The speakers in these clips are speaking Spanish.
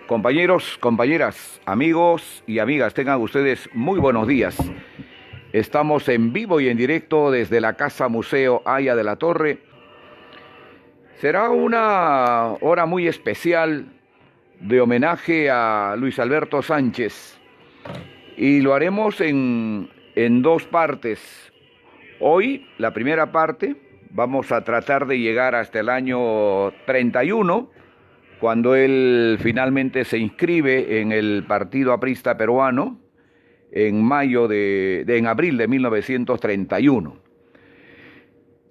Compañeros, compañeras, amigos y amigas, tengan ustedes muy buenos días. Estamos en vivo y en directo desde la Casa Museo Haya de la Torre. Será una hora muy especial de homenaje a Luis Alberto Sánchez y lo haremos en dos partes. Hoy, la primera parte, vamos a tratar de llegar hasta el año 31, cuando él finalmente se inscribe en el Partido Aprista Peruano en abril de 1931.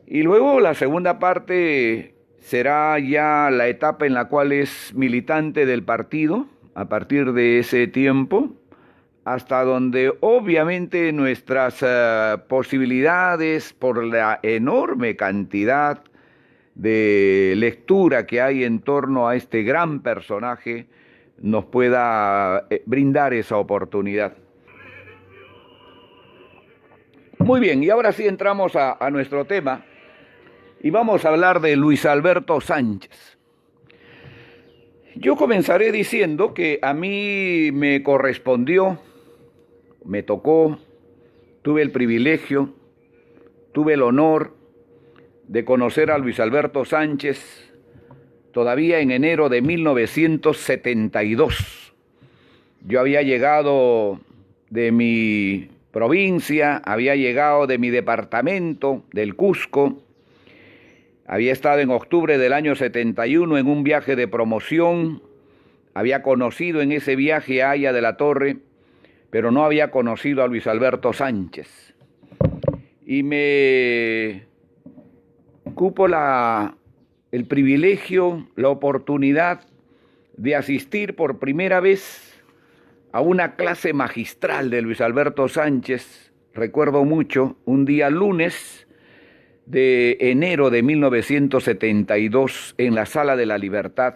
Y luego la segunda parte será ya la etapa en la cual es militante del partido, a partir de ese tiempo, hasta donde obviamente nuestras posibilidades, por la enorme cantidad de lectura que hay en torno a este gran personaje, nos pueda brindar esa oportunidad. Muy bien, y ahora sí entramos a nuestro tema y vamos a hablar de Luis Alberto Sánchez. Yo comenzaré diciendo que a mí me correspondió, me tocó, tuve el privilegio, tuve el honor de conocer a Luis Alberto Sánchez todavía en enero de 1972. Yo había llegado de mi provincia, había llegado de mi departamento, del Cusco, había estado en octubre del año 71 en un viaje de promoción, había conocido en ese viaje a Haya de la Torre, pero no había conocido a Luis Alberto Sánchez. Y me cupo el privilegio, la oportunidad de asistir por primera vez a una clase magistral de Luis Alberto Sánchez. Recuerdo mucho, un día lunes de enero de 1972 en la Sala de la Libertad,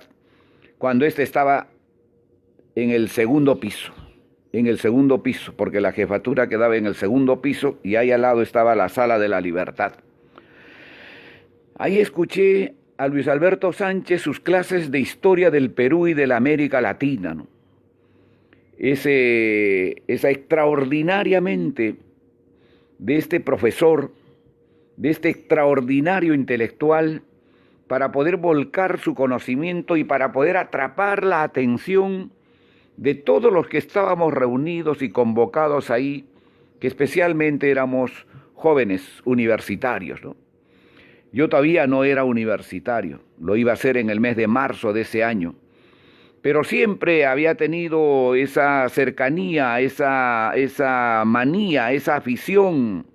cuando estaba en el segundo piso, porque la jefatura quedaba en el segundo piso y ahí al lado estaba la Sala de la Libertad. Ahí escuché a Luis Alberto Sánchez sus clases de historia del Perú y de la América Latina, ¿no? Esa extraordinariamente de este profesor, de este extraordinario intelectual, para poder volcar su conocimiento y para poder atrapar la atención de todos los que estábamos reunidos y convocados ahí, que especialmente éramos jóvenes universitarios, ¿no? Yo todavía no era universitario, lo iba a ser en el mes de marzo de ese año, pero siempre había tenido esa cercanía, esa manía, esa afición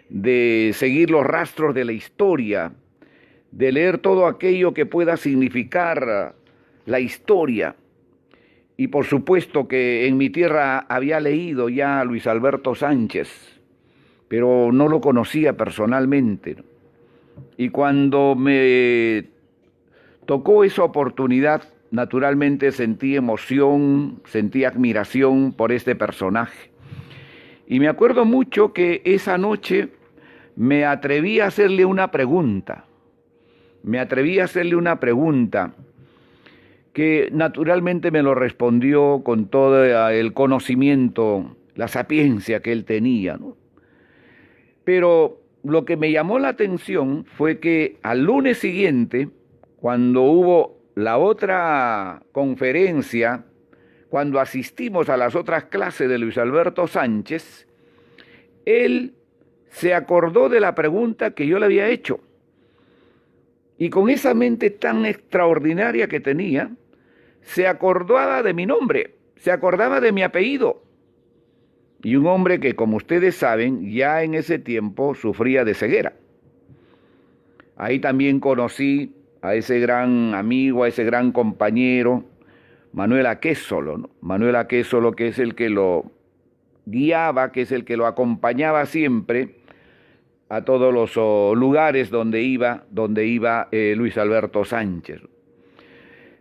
de seguir los rastros de la historia, de leer todo aquello que pueda significar la historia. Y por supuesto que en mi tierra había leído ya a Luis Alberto Sánchez, pero no lo conocía personalmente, ¿no? Y cuando me tocó esa oportunidad, naturalmente sentí emoción, sentí admiración por este personaje. Y me acuerdo mucho que esa noche me atreví a hacerle una pregunta. Que naturalmente me lo respondió con todo el conocimiento, la sapiencia que él tenía, ¿no? Pero lo que me llamó la atención fue que al lunes siguiente, cuando hubo la otra conferencia, cuando asistimos a las otras clases de Luis Alberto Sánchez, él se acordó de la pregunta que yo le había hecho. Y con esa mente tan extraordinaria que tenía, se acordaba de mi nombre, se acordaba de mi apellido. Y un hombre que, como ustedes saben, ya en ese tiempo sufría de ceguera. Ahí también conocí a ese gran amigo, a ese gran compañero, Manuel Aquésolo, ¿no? Manuel Aquésolo, que es el que lo guiaba, que es el que lo acompañaba siempre a todos los lugares donde iba Luis Alberto Sánchez.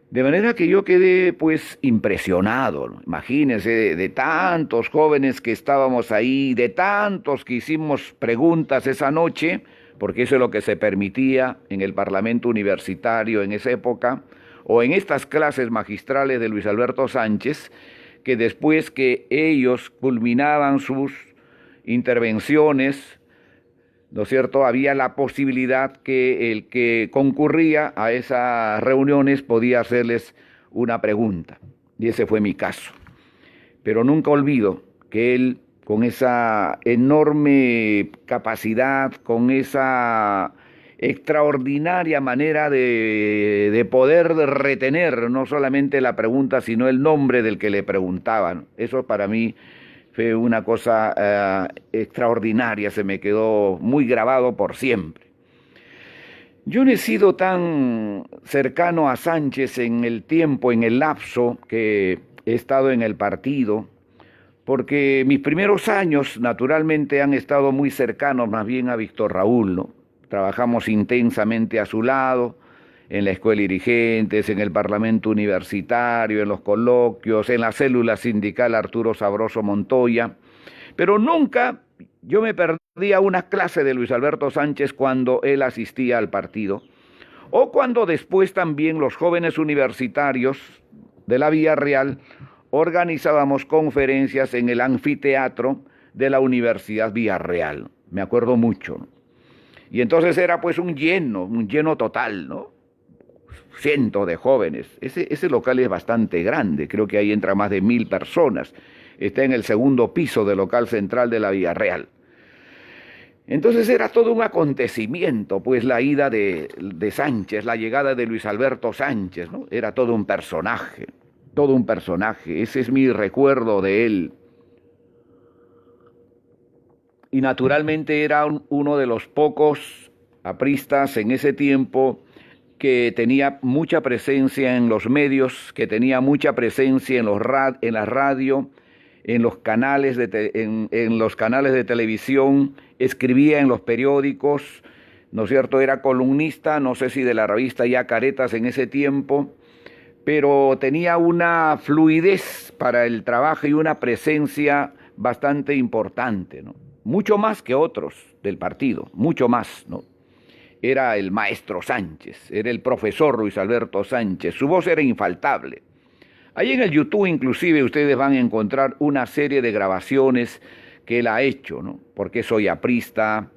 De manera que yo quedé pues impresionado, ¿no? Imagínense, de tantos jóvenes que estábamos ahí, de tantos que hicimos preguntas esa noche, porque eso es lo que se permitía en el Parlamento Universitario en esa época, o en estas clases magistrales de Luis Alberto Sánchez, que después que ellos culminaban sus intervenciones, ¿no es cierto?, había la posibilidad que el que concurría a esas reuniones podía hacerles una pregunta, y ese fue mi caso. Pero nunca olvido que él, con esa enorme capacidad, con esa extraordinaria manera de poder retener no solamente la pregunta, sino el nombre del que le preguntaban. Eso para mí fue una cosa extraordinaria, se me quedó muy grabado por siempre. Yo no he sido tan cercano a Sánchez en el tiempo, en el lapso que he estado en el partido, porque mis primeros años naturalmente han estado muy cercanos más bien a Víctor Raúl, ¿no? Trabajamos intensamente a su lado, en la escuela de dirigentes, en el parlamento universitario, en los coloquios, en la célula sindical Arturo Sabroso Montoya, pero nunca yo me perdía una clase de Luis Alberto Sánchez cuando él asistía al partido, o cuando después también los jóvenes universitarios de la Vía Real organizábamos conferencias en el anfiteatro de la Universidad Villarreal. Me acuerdo mucho, ¿no? Y entonces era pues un lleno total, ¿no? Cientos de jóvenes. Ese local es bastante grande, creo que ahí entra más de 1000 personas. Está en el segundo piso del local central de la Villarreal. Entonces era todo un acontecimiento, pues la ida de Sánchez, la llegada de Luis Alberto Sánchez, ¿no? Era todo un personaje, ese es mi recuerdo de él. Y naturalmente era uno de los pocos apristas en ese tiempo que tenía mucha presencia en los medios, que tenía mucha presencia en la radio, en los canales en los canales de televisión, escribía en los periódicos, ¿no es cierto? Era columnista, no sé si de la revista Ya Caretas en ese tiempo, pero tenía una fluidez para el trabajo y una presencia bastante importante, ¿no? Mucho más que otros del partido, mucho más, ¿no? Era el maestro Sánchez, era el profesor Luis Alberto Sánchez, su voz era infaltable. Ahí en el YouTube inclusive ustedes van a encontrar una serie de grabaciones que él ha hecho, ¿no? Porque soy aprista,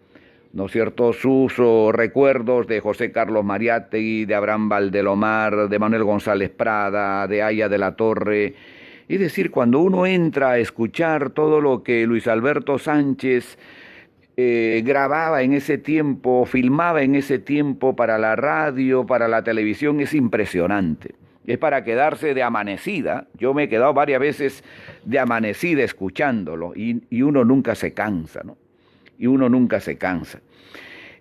¿no es cierto? Sus recuerdos de José Carlos Mariátegui, de Abraham Valdelomar, de Manuel González Prada, de Aya de la Torre. Es decir, cuando uno entra a escuchar todo lo que Luis Alberto Sánchez grababa en ese tiempo, filmaba en ese tiempo para la radio, para la televisión, es impresionante. Es para quedarse de amanecida. Yo me he quedado varias veces de amanecida escuchándolo y uno nunca se cansa, ¿no? Y uno nunca se cansa.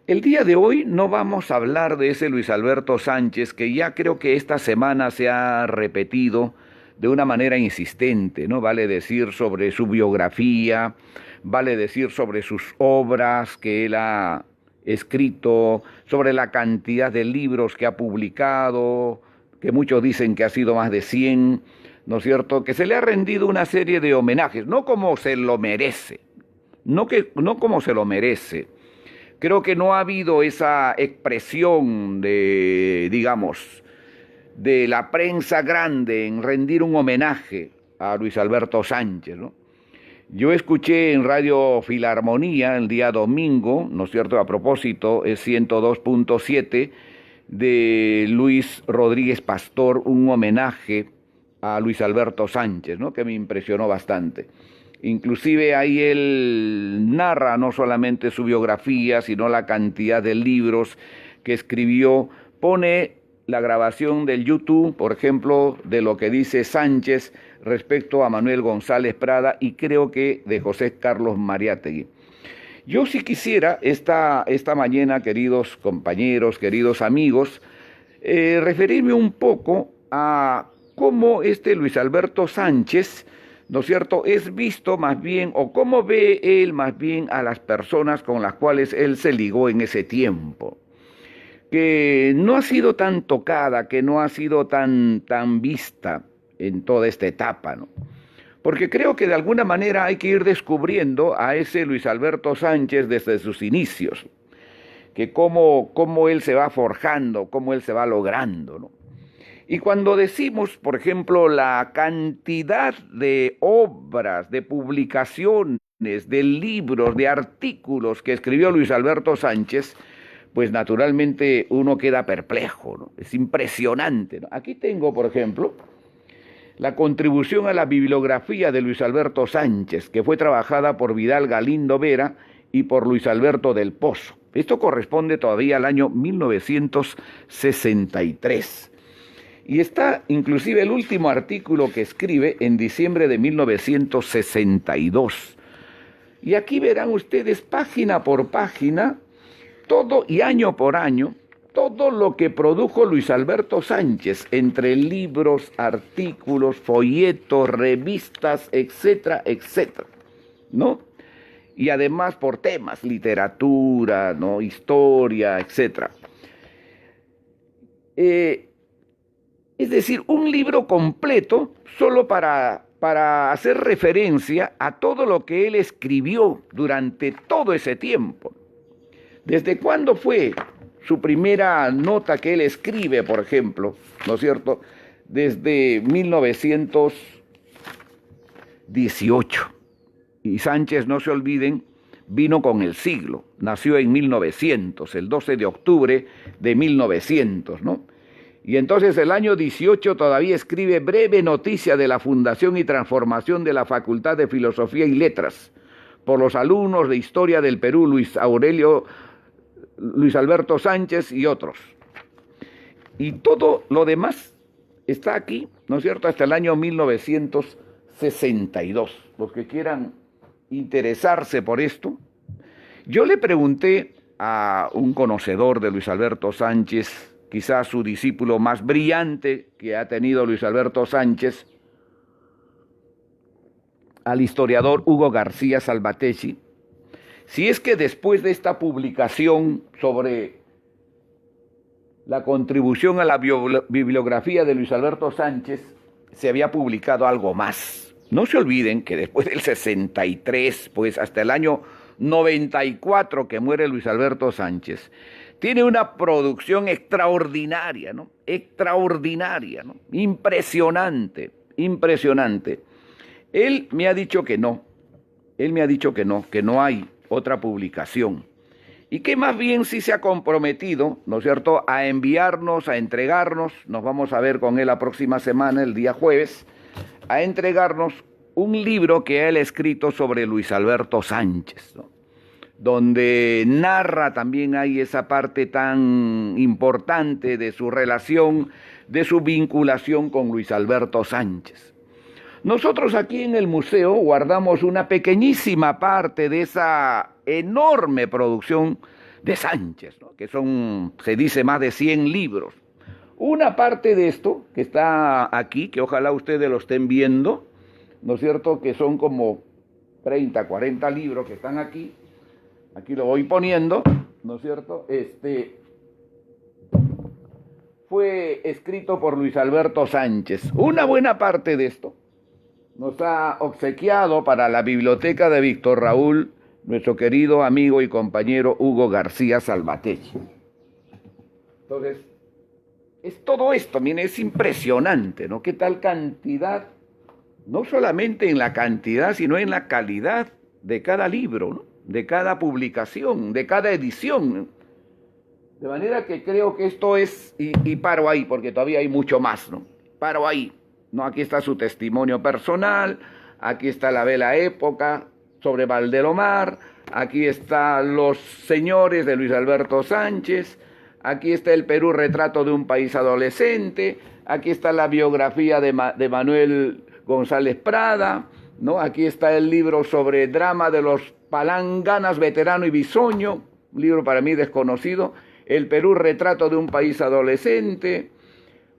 El día de hoy no vamos a hablar de ese Luis Alberto Sánchez, que ya creo que esta semana se ha repetido de una manera insistente, ¿no? Vale decir sobre su biografía, vale decir sobre sus obras que él ha escrito, sobre la cantidad de libros que ha publicado, que muchos dicen que ha sido más de 100, ¿no es cierto? Que se le ha rendido una serie de homenajes, no como se lo merece, no como se lo merece. Creo que no ha habido esa expresión de, digamos, de la prensa grande en rendir un homenaje a Luis Alberto Sánchez, ¿no? Yo escuché en Radio Filarmonía el día domingo, ¿no es cierto?, a propósito, es 102.7, de Luis Rodríguez Pastor, un homenaje a Luis Alberto Sánchez, ¿no?, que me impresionó bastante. Inclusive ahí él narra no solamente su biografía, sino la cantidad de libros que escribió, pone la grabación del YouTube, por ejemplo, de lo que dice Sánchez respecto a Manuel González Prada y creo que de José Carlos Mariátegui. Yo sí quisiera esta mañana, queridos compañeros, queridos amigos, referirme un poco a cómo este Luis Alberto Sánchez, ¿no es cierto?, es visto más bien, o cómo ve él más bien a las personas con las cuales él se ligó en ese tiempo, que no ha sido tan tocada, que no ha sido tan vista en toda esta etapa, ¿no? Porque creo que de alguna manera hay que ir descubriendo a ese Luis Alberto Sánchez desde sus inicios, que cómo él se va forjando, cómo él se va logrando, ¿no? Y cuando decimos, por ejemplo, la cantidad de obras, de publicaciones, de libros, de artículos que escribió Luis Alberto Sánchez, pues naturalmente uno queda perplejo, ¿no? Es impresionante, ¿no? Aquí tengo, por ejemplo, la contribución a la bibliografía de Luis Alberto Sánchez, que fue trabajada por Vidal Galindo Vera y por Luis Alberto del Pozo. Esto corresponde todavía al año 1963. Y está inclusive el último artículo que escribe en diciembre de 1962. Y aquí verán ustedes página por página, todo y año por año, todo lo que produjo Luis Alberto Sánchez entre libros, artículos, folletos, revistas, etcétera, etcétera, ¿no? Y además por temas, literatura, ¿no? Historia, etcétera. Es decir, un libro completo solo para hacer referencia a todo lo que él escribió durante todo ese tiempo. ¿Desde cuándo fue su primera nota que él escribe, por ejemplo? ¿No es cierto? Desde 1918. Y Sánchez, no se olviden, vino con el siglo. Nació en 1900, el 12 de octubre de 1900, ¿no? Y entonces el año 18 todavía escribe breve noticia de la fundación y transformación de la Facultad de Filosofía y Letras por los alumnos de Historia del Perú, Luis Alberto Sánchez y otros. Y todo lo demás está aquí, ¿no es cierto?, hasta el año 1962. Los que quieran interesarse por esto. Yo le pregunté a un conocedor de Luis Alberto Sánchez, quizás su discípulo más brillante que ha tenido Luis Alberto Sánchez, al historiador Hugo García Salvateschi, si es que después de esta publicación sobre la contribución a la bibliografía de Luis Alberto Sánchez se había publicado algo más. No se olviden que después del 63, pues hasta el año 94 que muere Luis Alberto Sánchez, tiene una producción extraordinaria, ¿no? Extraordinaria, ¿no? Impresionante, impresionante. Él me ha dicho que no, que no hay otra publicación. Y que más bien sí se ha comprometido, ¿no es cierto?, a enviarnos, a entregarnos, nos vamos a ver con él la próxima semana, el día jueves, a entregarnos un libro que él ha escrito sobre Luis Alberto Sánchez, ¿no?, donde narra también hay esa parte tan importante de su relación, de su vinculación con Luis Alberto Sánchez. Nosotros aquí en el museo guardamos una pequeñísima parte de esa enorme producción de Sánchez, ¿no?, que son, se dice, más de 100 libros. Una parte de esto que está aquí, que ojalá ustedes lo estén viendo, ¿no es cierto?, que son como 30, 40 libros que están aquí. Aquí lo voy poniendo, ¿no es cierto? Fue escrito por Luis Alberto Sánchez. Una buena parte de esto nos ha obsequiado para la biblioteca de Víctor Raúl nuestro querido amigo y compañero Hugo García Salvateschi. Entonces, es todo esto, miren, es impresionante, ¿no? Qué tal cantidad, no solamente en la cantidad, sino en la calidad de cada libro, ¿no?, de cada publicación, de cada edición. De manera que creo que esto es, y paro ahí, porque todavía hay mucho más, ¿no? Paro ahí, ¿no? Aquí está su testimonio personal, aquí está la Bella Época sobre Valdelomar, aquí están los señores de Luis Alberto Sánchez, aquí está el Perú, retrato de un país adolescente, aquí está la biografía de Manuel González Prada, ¿no? Aquí está el libro sobre drama de los Palanganas, Veterano y Bisoño, un libro para mí desconocido, el Perú, retrato de un país adolescente,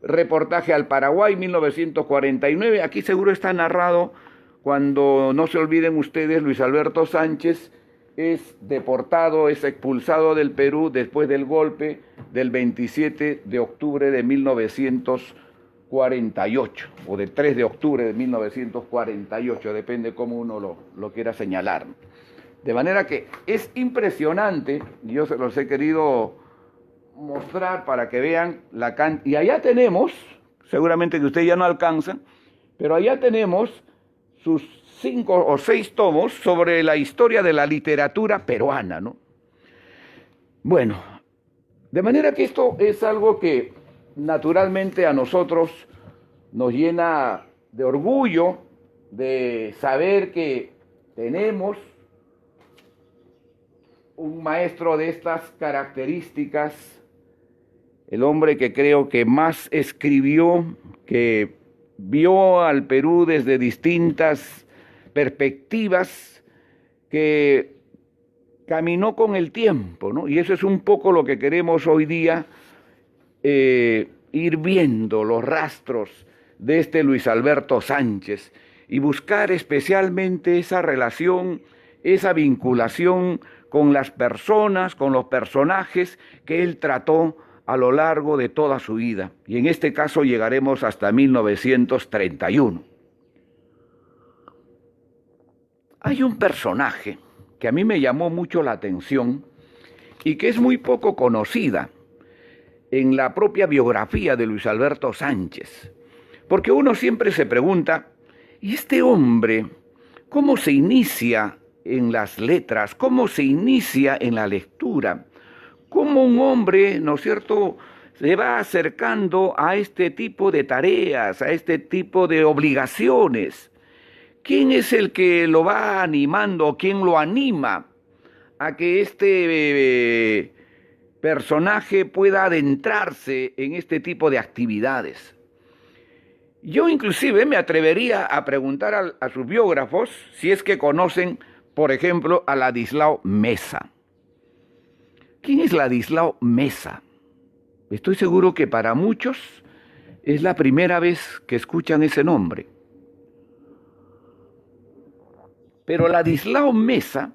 reportaje al Paraguay, 1949, aquí seguro está narrado cuando, no se olviden ustedes, Luis Alberto Sánchez es deportado, es expulsado del Perú después del golpe del 27 de octubre de 1948, o del 3 de octubre de 1948, depende cómo uno lo quiera señalar. De manera que es impresionante, yo se los he querido mostrar para que vean la cantidad. Y allá tenemos, seguramente que usted ya no alcanza, pero allá tenemos sus 5 o 6 tomos sobre la historia de la literatura peruana, ¿no? Bueno, de manera que esto es algo que naturalmente a nosotros nos llena de orgullo de saber que tenemos un maestro de estas características, el hombre que creo que más escribió, que vio al Perú desde distintas perspectivas, que caminó con el tiempo, ¿no? Y eso es un poco lo que queremos hoy día, ir viendo los rastros de este Luis Alberto Sánchez y buscar especialmente esa relación, esa vinculación con las personas, con los personajes que él trató a lo largo de toda su vida. Y en este caso llegaremos hasta 1931. Hay un personaje que a mí me llamó mucho la atención y que es muy poco conocida en la propia biografía de Luis Alberto Sánchez. Porque uno siempre se pregunta, ¿y este hombre cómo se inicia en las letras? ¿Cómo se inicia en la lectura? ¿Cómo un hombre, ¿no es cierto?, se va acercando a este tipo de tareas, a este tipo de obligaciones? ¿Quién es el que lo va animando, quién lo anima a que este personaje pueda adentrarse en este tipo de actividades? Yo inclusive me atrevería a preguntar a sus biógrafos si es que conocen, por ejemplo, a Ladislao Mesa. ¿Quién es Ladislao Mesa? Estoy seguro que para muchos es la primera vez que escuchan ese nombre. Pero Ladislao Mesa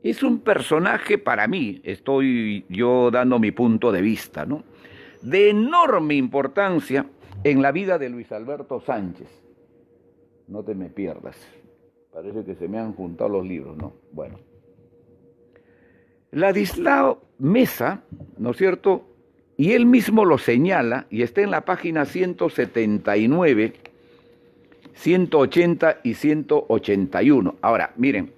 es un personaje, para mí, estoy yo dando mi punto de vista, ¿no?, de enorme importancia en la vida de Luis Alberto Sánchez. No te me pierdas. Parece que se me han juntado los libros, ¿no? Bueno. Ladislao Mesa, ¿no es cierto?, y él mismo lo señala, y está en la página 179, 180 y 181. Ahora, miren,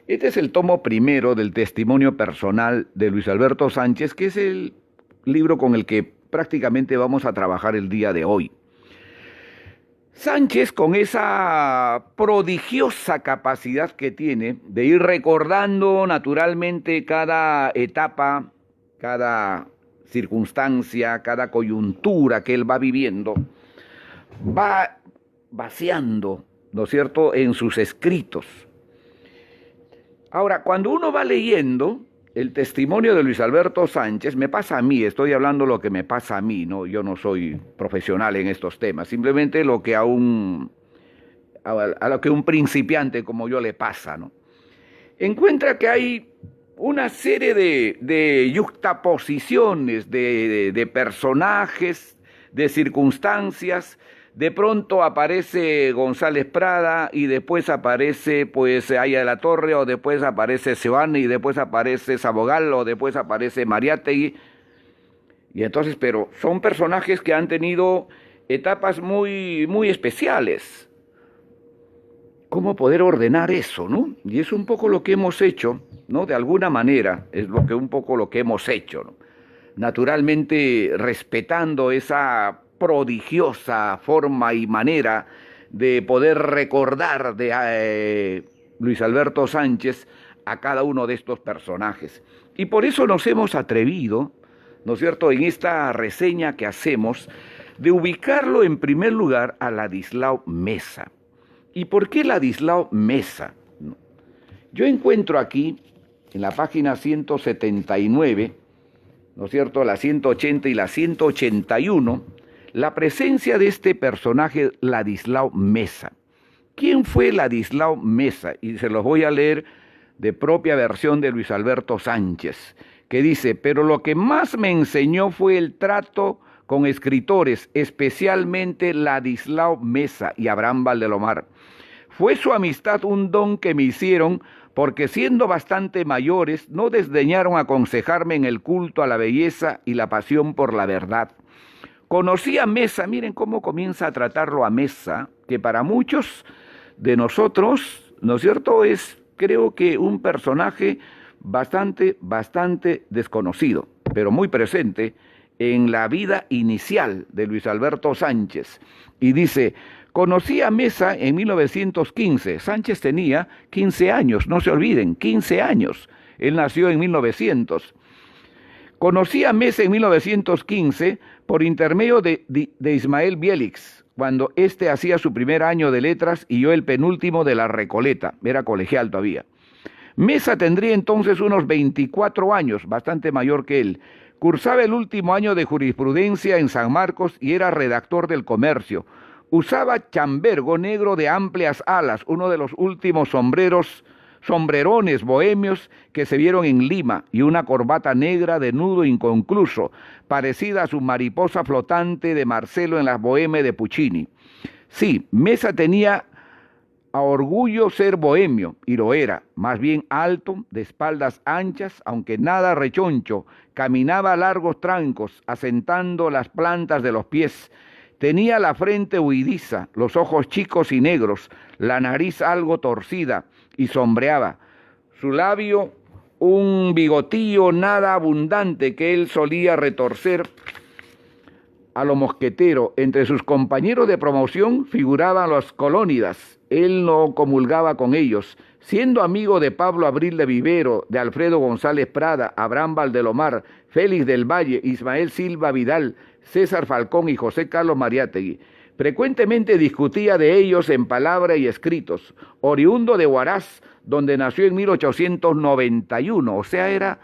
este es el tomo primero del testimonio personal de Luis Alberto Sánchez, que es el libro con el que prácticamente vamos a trabajar el día de hoy. Sánchez, con esa prodigiosa capacidad que tiene de ir recordando naturalmente cada etapa, cada circunstancia, cada coyuntura que él va viviendo, va vaciando, ¿no es cierto?, en sus escritos. Ahora, cuando uno va leyendo el testimonio de Luis Alberto Sánchez, me pasa a mí, estoy hablando lo que me pasa a mí, ¿no? Yo no soy profesional en estos temas, simplemente lo que a lo que un principiante como yo le pasa, ¿no? Encuentra que hay una serie de yuxtaposiciones, de personajes, de circunstancias. De pronto aparece González Prada y después aparece pues Aya de la Torre, o después aparece Seoane y después aparece Sabogal, o después aparece Mariátegui. Y entonces, pero son personajes que han tenido etapas muy, muy especiales. ¿Cómo poder ordenar eso, no? Y es un poco lo que hemos hecho, ¿no? De alguna manera, es un poco lo que hemos hecho, ¿no? Naturalmente respetando esa prodigiosa forma y manera de poder recordar de Luis Alberto Sánchez a cada uno de estos personajes. Y por eso nos hemos atrevido, ¿no es cierto?, en esta reseña que hacemos, de ubicarlo en primer lugar a Ladislao Mesa. ¿Y por qué Ladislao Mesa? Yo encuentro aquí, en la página 179, ¿no es cierto?, la 180 y la 181, la presencia de este personaje Ladislao Mesa. ¿Quién fue Ladislao Mesa? Y se los voy a leer de propia versión de Luis Alberto Sánchez, que dice: pero lo que más me enseñó fue el trato con escritores, especialmente Ladislao Mesa y Abraham Valdelomar. Fue su amistad un don que me hicieron, porque siendo bastante mayores, no desdeñaron aconsejarme en el culto a la belleza y la pasión por la verdad. Conocí a Mesa, miren cómo comienza a tratarlo a Mesa, que para muchos de nosotros, ¿no es cierto?, es, creo que, un personaje bastante desconocido, pero muy presente en la vida inicial de Luis Alberto Sánchez. Y dice: conocí a Mesa en 1915. Sánchez tenía 15 años, no se olviden, 15 años. Él nació en 1900. Conocí a Mesa en 1915 por intermedio de Ismael Bielix, cuando éste hacía su primer año de letras y yo el penúltimo de la Recoleta, era colegial todavía. Mesa tendría entonces unos 24 años, bastante mayor que él. Cursaba el último año de jurisprudencia en San Marcos y era redactor del Comercio. Usaba chambergo negro de amplias alas, uno de los últimos sombrerones bohemios que se vieron en Lima, y una corbata negra de nudo inconcluso, parecida a su mariposa flotante de Marcelo en las Bohemes de Puccini. Sí, Mesa tenía a orgullo ser bohemio, y lo era, más bien alto, de espaldas anchas, aunque nada rechoncho, caminaba a largos trancos, asentando las plantas de los pies. Tenía la frente huidiza, los ojos chicos y negros, la nariz algo torcida, y sombreaba. Su labio, un bigotillo nada abundante que él solía retorcer a lo mosquetero. Entre sus compañeros de promoción figuraban los colónidas. Él no comulgaba con ellos. Siendo amigo de Pablo Abril de Vivero, de Alfredo González Prada, Abraham Valdelomar, Félix del Valle, Ismael Silva Vidal, César Falcón y José Carlos Mariátegui, frecuentemente discutía de ellos en palabra y escritos. Oriundo de Huaraz, donde nació en 1891, o sea, era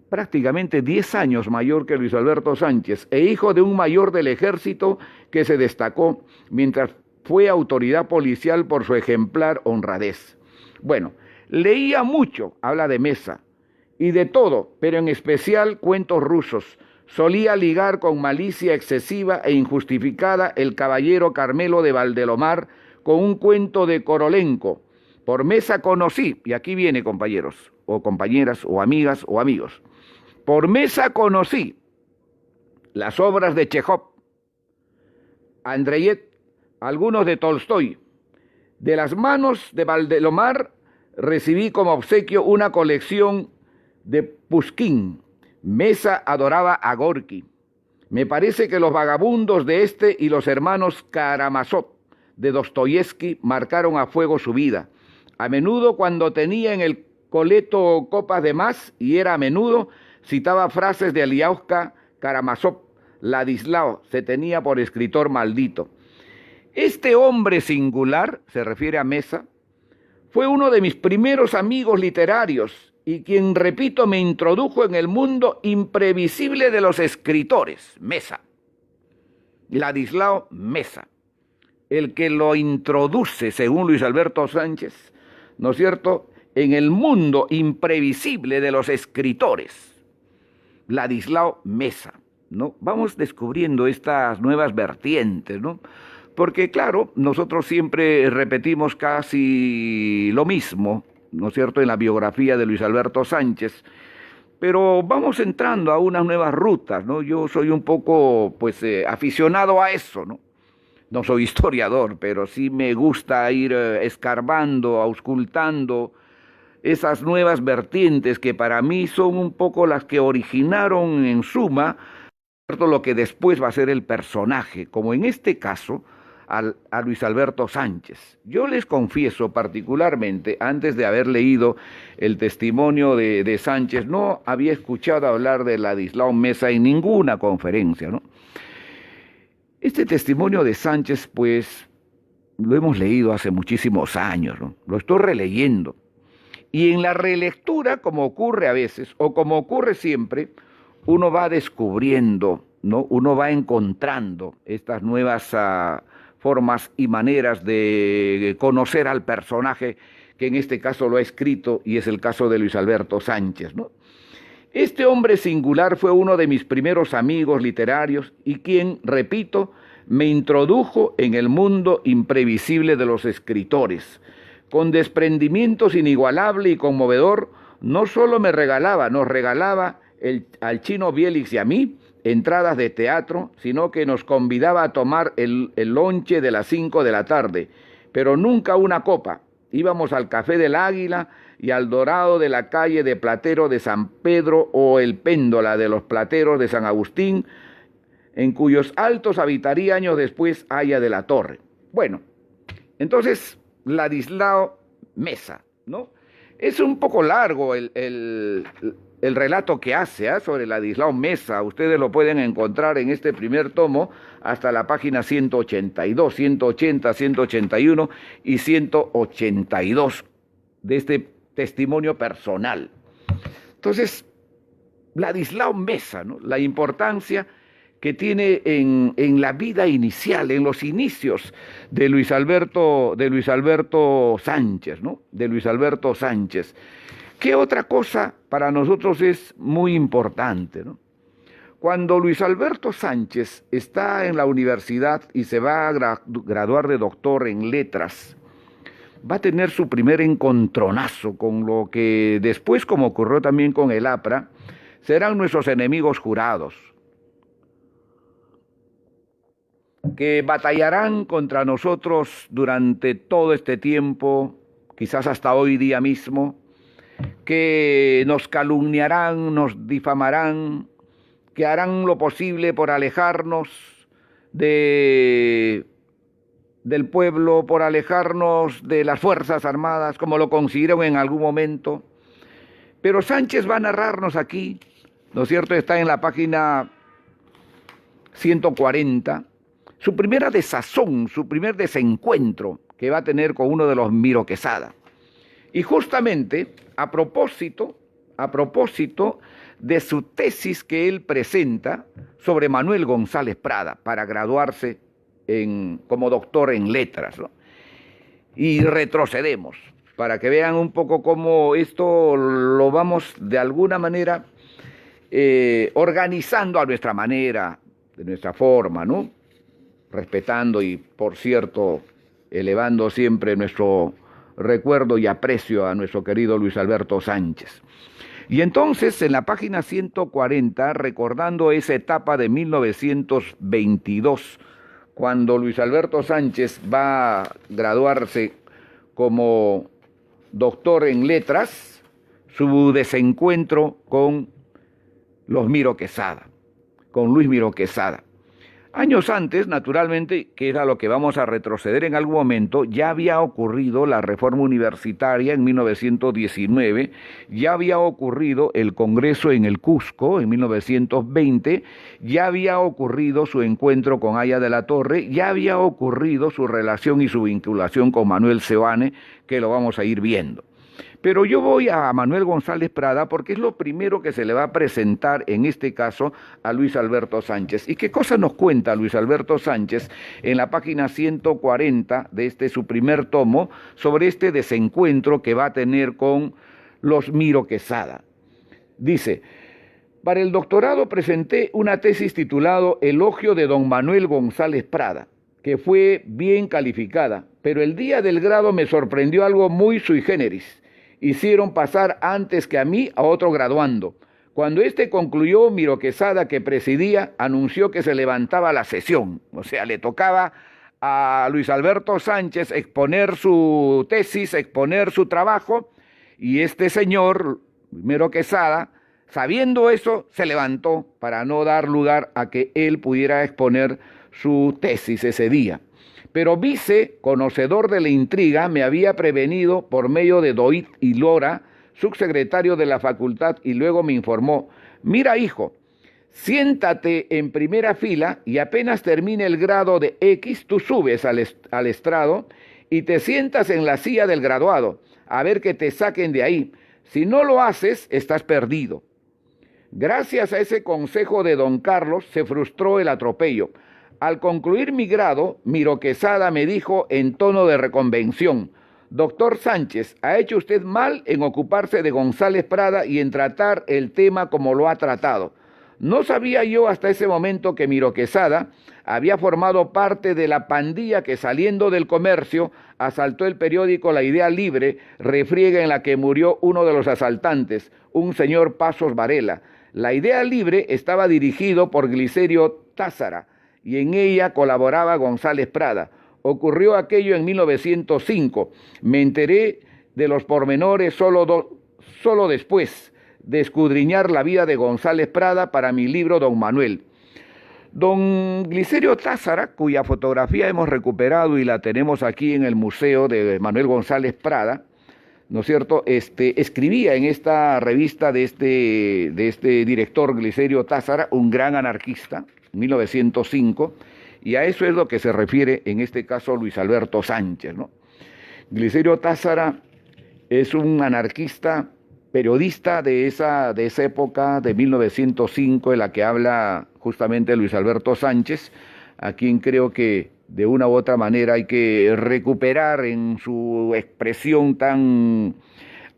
prácticamente 10 años mayor que Luis Alberto Sánchez, e hijo de un mayor del ejército que se destacó mientras fue autoridad policial por su ejemplar honradez. Bueno, leía mucho, habla de Mesa, y de todo, pero en especial cuentos rusos. Solía ligar con malicia excesiva e injustificada el caballero Carmelo de Valdelomar con un cuento de Korolenko. Por Mesa conocí, y aquí viene, compañeros, o compañeras, o amigas, o amigos. Por Mesa conocí las obras de Chejov, Andreyev, algunos de Tolstoy. De las manos de Valdelomar recibí como obsequio una colección de Pushkin. Mesa adoraba a Gorki. Me parece que los vagabundos de este y los hermanos Karamazov de Dostoyevsky marcaron a fuego su vida. A menudo, cuando tenía en el coleto copas de más, y era a menudo, citaba frases de Aliauskas Karamazov. Ladislao se tenía por escritor maldito. Este hombre singular, se refiere a Mesa, fue uno de mis primeros amigos literarios y quien, repito, me introdujo en el mundo imprevisible de los escritores. Mesa, Ladislao Mesa, el que lo introduce, según Luis Alberto Sánchez, ¿no es cierto?, en el mundo imprevisible de los escritores. Ladislao Mesa, ¿no? Vamos descubriendo estas nuevas vertientes, ¿no? Porque, claro, nosotros siempre repetimos casi lo mismo, ¿no es cierto?, en la biografía de Luis Alberto Sánchez, pero vamos entrando a unas nuevas rutas, ¿no? Yo soy un poco, pues, aficionado a eso, ¿no? No soy historiador, pero sí me gusta ir escarbando, auscultando esas nuevas vertientes que para mí son un poco las que originaron en suma lo que después va a ser el personaje, como en este caso a Luis Alberto Sánchez. Yo les confieso particularmente, antes de haber leído el testimonio de Sánchez, no había escuchado hablar de Ladislao Mesa en ninguna conferencia, ¿no? Este testimonio de Sánchez, pues, lo hemos leído hace muchísimos años, ¿no? Lo estoy releyendo. Y en la relectura, como ocurre a veces, o como ocurre siempre, uno va descubriendo, ¿no? Uno va encontrando estas nuevas formas y maneras de conocer al personaje que en este caso lo ha escrito, y es el caso de Luis Alberto Sánchez, ¿no? Este hombre singular fue uno de mis primeros amigos literarios y quien, repito, me introdujo en el mundo imprevisible de los escritores. Con desprendimientos inigualable y conmovedor, no solo nos regalaba al chino Bielix y a mí entradas de teatro, sino que nos convidaba a tomar el lonche de las 5 de la tarde, pero nunca una copa. Íbamos al Café del Águila y al Dorado de la calle de Platero de San Pedro o el Péndola de los Plateros de San Agustín, en cuyos altos habitaría años después Aya de la Torre. Bueno, entonces Ladislao Mesa, ¿no? Es un poco largo el relato que hace sobre Ladislao Mesa. Ustedes lo pueden encontrar en este primer tomo hasta la página 182, 180, 181 y 182 de este testimonio personal. Entonces, Ladislao Mesa, ¿no? La importancia que tiene en la vida inicial, en los inicios de Luis Alberto Sánchez, ¿no? De Luis Alberto Sánchez. ¿Qué otra cosa para nosotros es muy importante, ¿no? Cuando Luis Alberto Sánchez está en la universidad y se va a graduar de doctor en letras, va a tener su primer encontronazo con lo que después, como ocurrió también con el APRA, serán nuestros enemigos jurados, que batallarán contra nosotros durante todo este tiempo, quizás hasta hoy día mismo, que nos calumniarán, nos difamarán, que harán lo posible por alejarnos del pueblo, por alejarnos de las Fuerzas Armadas, como lo consiguieron en algún momento. Pero Sánchez va a narrarnos aquí, ¿no es cierto? Está en la página 140, su primera desazón, su primer desencuentro que va a tener con uno de los Miro Quesada. Y justamente a propósito de su tesis que él presenta sobre Manuel González Prada para graduarse como doctor en letras, ¿no? Y retrocedemos para que vean un poco cómo esto lo vamos de alguna manera organizando a nuestra manera, de nuestra forma, ¿no? Respetando y, por cierto, elevando siempre nuestro recuerdo y aprecio a nuestro querido Luis Alberto Sánchez. Y entonces, en la página 140, recordando esa etapa de 1922, cuando Luis Alberto Sánchez va a graduarse como doctor en letras, su desencuentro con los Miro Quesada, con Luis Miro Quesada. Años antes, naturalmente, que era lo que vamos a retroceder en algún momento, ya había ocurrido la reforma universitaria en 1919, ya había ocurrido el Congreso en el Cusco en 1920, ya había ocurrido su encuentro con Aya de la Torre, ya había ocurrido su relación y su vinculación con Manuel Seoane, que lo vamos a ir viendo. Pero yo voy a Manuel González Prada porque es lo primero que se le va a presentar, en este caso, a Luis Alberto Sánchez. ¿Y qué cosa nos cuenta Luis Alberto Sánchez en la página 140 de su primer tomo sobre este desencuentro que va a tener con los Miro Quesada? Dice: para el doctorado presenté una tesis titulado Elogio de don Manuel González Prada, que fue bien calificada, pero el día del grado me sorprendió algo muy sui generis. Hicieron pasar antes que a mí a otro graduando. Cuando éste concluyó, Miro Quesada, que presidía, anunció que se levantaba la sesión. O sea, le tocaba a Luis Alberto Sánchez exponer su tesis, exponer su trabajo, y este señor, Miro Quesada, sabiendo eso, se levantó para no dar lugar a que él pudiera exponer su tesis ese día. Pero Vice, conocedor de la intriga, me había prevenido por medio de Doit y Lora, subsecretario de la facultad, y luego me informó: mira, hijo, siéntate en primera fila y apenas termine el grado de X, tú subes al estrado y te sientas en la silla del graduado, a ver que te saquen de ahí. Si no lo haces, estás perdido. Gracias a ese consejo de don Carlos se frustró el atropello. Al concluir mi grado, Miro Quesada me dijo en tono de reconvención: doctor Sánchez, ha hecho usted mal en ocuparse de González Prada y en tratar el tema como lo ha tratado. No sabía yo hasta ese momento que Miro Quesada había formado parte de la pandilla que, saliendo del comercio, asaltó el periódico La Idea Libre, refriega en la que murió uno de los asaltantes, un señor Pasos Varela. La Idea Libre estaba dirigido por Glicerio Tázara y en ella colaboraba González Prada. Ocurrió aquello en 1905. Me enteré de los pormenores solo después de escudriñar la vida de González Prada para mi libro Don Manuel. Don Glicerio Tázara, cuya fotografía hemos recuperado y la tenemos aquí en el Museo de Manuel González Prada, ¿no es cierto? Escribía en esta revista de este director Glicerio Tázara, un gran anarquista, 1905, y a eso es lo que se refiere en este caso Luis Alberto Sánchez, ¿no? Glicerio Tázara es un anarquista, periodista de esa época, de 1905, en la que habla justamente Luis Alberto Sánchez, a quien creo que de una u otra manera hay que recuperar en su expresión tan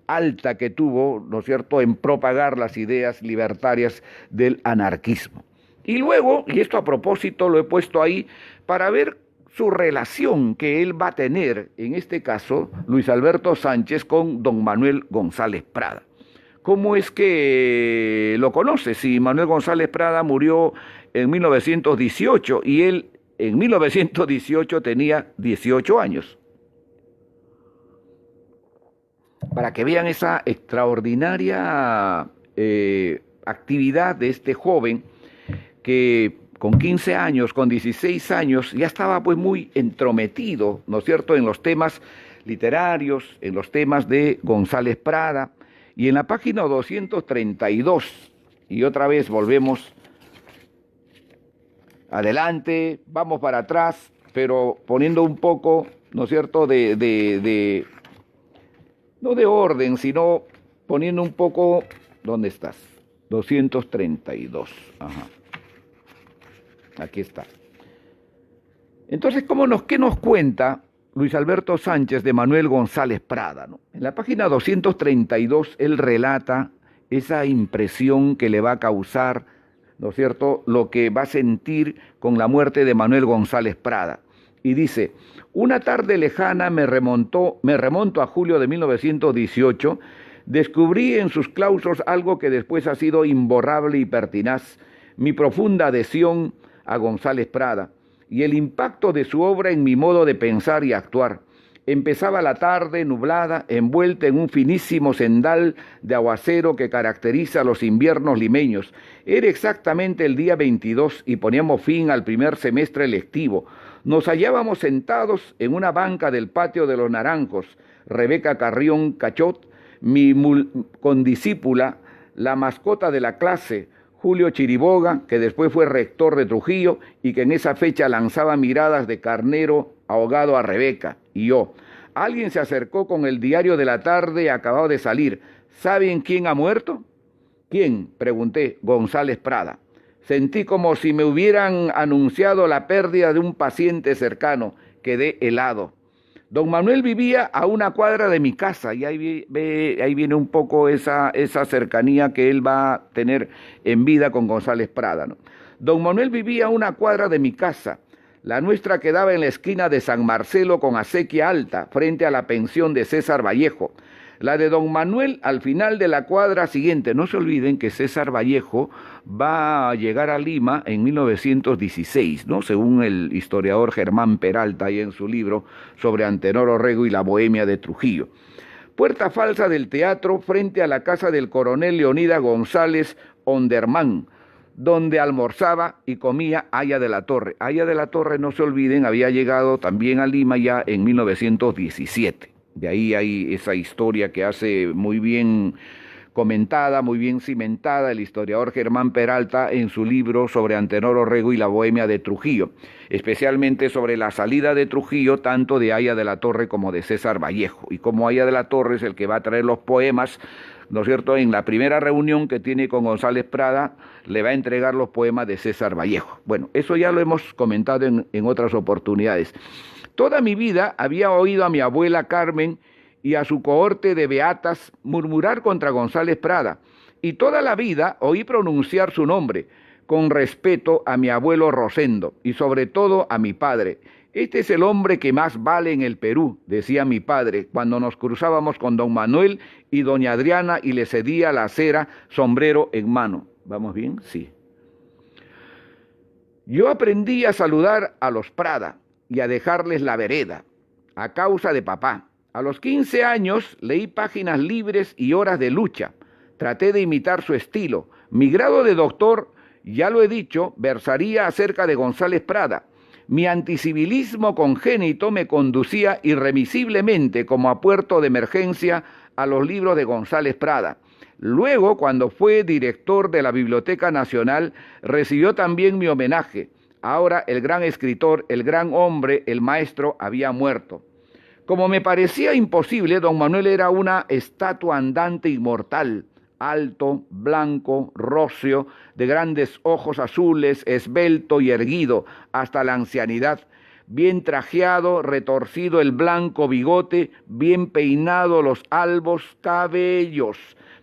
alta que tuvo, ¿no es cierto?, en propagar las ideas libertarias del anarquismo. Y luego, y esto a propósito lo he puesto ahí, para ver su relación que él va a tener, en este caso, Luis Alberto Sánchez, con don Manuel González Prada. ¿Cómo es que lo conoce? Si Manuel González Prada murió en 1918 y él en 1918 tenía 18 años. Para que vean esa extraordinaria actividad de este joven que con 15 años, con 16 años, ya estaba pues muy entrometido, ¿no es cierto?, en los temas literarios, en los temas de González Prada. Y en la página 232, y otra vez volvemos adelante, vamos para atrás, pero poniendo un poco, ¿no es cierto?, no de orden, sino poniendo un poco, ¿dónde estás? 232, ajá. Aquí está. Entonces, ¿qué nos cuenta Luis Alberto Sánchez de Manuel González Prada, ¿no? En la página 232 él relata esa impresión que le va a causar, ¿no es cierto?, lo que va a sentir con la muerte de Manuel González Prada. Y dice: una tarde lejana me remonto a julio de 1918, descubrí en sus claustros algo que después ha sido imborrable y pertinaz, mi profunda adhesión a González Prada y el impacto de su obra en mi modo de pensar y actuar. Empezaba la tarde nublada, envuelta en un finísimo cendal de aguacero que caracteriza los inviernos limeños. Era exactamente el día 22 y poníamos fin al primer semestre lectivo. Nos hallábamos sentados en una banca del patio de los Naranjos. Rebeca Carrión Cachot, mi condiscípula, la mascota de la clase, Julio Chiriboga, que después fue rector de Trujillo y que en esa fecha lanzaba miradas de carnero ahogado a Rebeca, y yo. Alguien se acercó con el diario de la tarde acabado de salir. ¿Saben quién ha muerto? ¿Quién?, pregunté. González Prada. Sentí como si me hubieran anunciado la pérdida de un paciente cercano. Quedé helado. Don Manuel vivía a una cuadra de mi casa, y ahí viene un poco esa cercanía que él va a tener en vida con González Prada, ¿no? Don Manuel vivía a una cuadra de mi casa. La nuestra quedaba en la esquina de San Marcelo con Acequia Alta, frente a la pensión de César Vallejo. La de don Manuel al final de la cuadra siguiente. No se olviden que César Vallejo va a llegar a Lima en 1916, ¿no?, según el historiador Germán Peralta, ahí en su libro sobre Antenor Orrego y la Bohemia de Trujillo. Puerta falsa del teatro frente a la casa del coronel Leonidas González Onderman, donde almorzaba y comía Aya de la Torre. Aya de la Torre, no se olviden, había llegado también a Lima ya en 1917. De ahí hay esa historia que hace muy bien comentada, muy bien cimentada el historiador Germán Peralta en su libro sobre Antenor Orrego y la Bohemia de Trujillo, especialmente sobre la salida de Trujillo tanto de Aya de la Torre como de César Vallejo, y como Aya de la Torre es el que va a traer los poemas, ¿no es cierto?, en la primera reunión que tiene con González Prada, le va a entregar los poemas de César Vallejo. Bueno, eso ya lo hemos comentado en otras oportunidades. Toda mi vida había oído a mi abuela Carmen y a su cohorte de beatas murmurar contra González Prada, y toda la vida oí pronunciar su nombre, con respeto a mi abuelo Rosendo, y sobre todo a mi padre. Este es el hombre que más vale en el Perú, decía mi padre, cuando nos cruzábamos con don Manuel y doña Adriana y le cedía la acera, sombrero en mano. ¿Vamos bien? Sí. Yo aprendí a saludar a los Prada y a dejarles la vereda, a causa de papá. A los 15 años leí Páginas Libres y Horas de Lucha. Traté de imitar su estilo. Mi grado de doctor, ya lo he dicho, versaría acerca de González Prada. Mi anticivilismo congénito me conducía irremisiblemente como a puerto de emergencia a los libros de González Prada. Luego, cuando fue director de la Biblioteca Nacional, recibió también mi homenaje. Ahora el gran escritor, el gran hombre, el maestro, había muerto. Como me parecía imposible, don Manuel era una estatua andante inmortal, alto, blanco, róseo, de grandes ojos azules, esbelto y erguido hasta la ancianidad, bien trajeado, retorcido el blanco bigote, bien peinado los albos cabellos,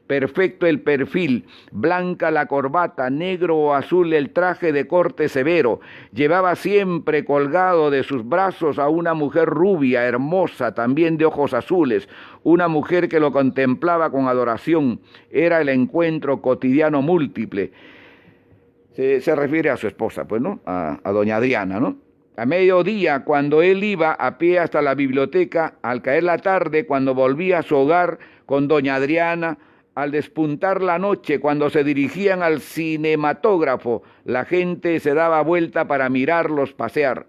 perfecto el perfil, blanca la corbata, negro o azul el traje de corte severo. Llevaba siempre colgado de sus brazos a una mujer rubia, hermosa, también de ojos azules, una mujer que lo contemplaba con adoración. Era el encuentro cotidiano múltiple. Se refiere a su esposa, pues, ¿no? A doña Adriana, ¿no? A mediodía, cuando él iba a pie hasta la biblioteca, al caer la tarde, cuando volvía a su hogar con doña Adriana, al despuntar la noche, cuando se dirigían al cinematógrafo, la gente se daba vuelta para mirarlos pasear.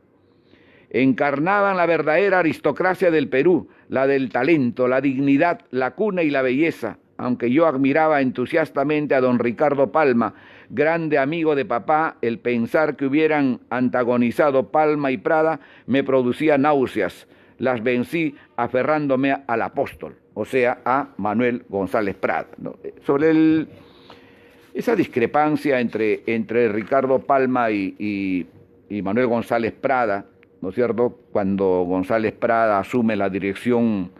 Encarnaban la verdadera aristocracia del Perú, la del talento, la dignidad, la cuna y la belleza, aunque yo admiraba entusiastamente a don Ricardo Palma, grande amigo de papá. El pensar que hubieran antagonizado Palma y Prada me producía náuseas. Las vencí aferrándome al apóstol, o sea, a Manuel González Prada, ¿no? Sobre esa discrepancia entre Ricardo Palma y Manuel González Prada, ¿no es cierto? Cuando González Prada asume la dirección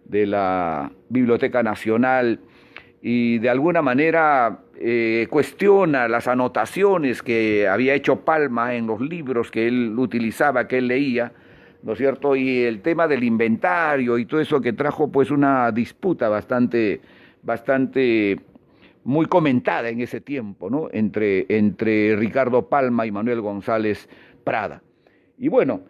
de la Biblioteca Nacional y de alguna manera cuestiona las anotaciones que había hecho Palma en los libros que él utilizaba, que él leía, ¿no es cierto? Y el tema del inventario y todo eso que trajo pues una disputa bastante muy comentada en ese tiempo, ¿no? Entre Ricardo Palma y Manuel González Prada. Y bueno,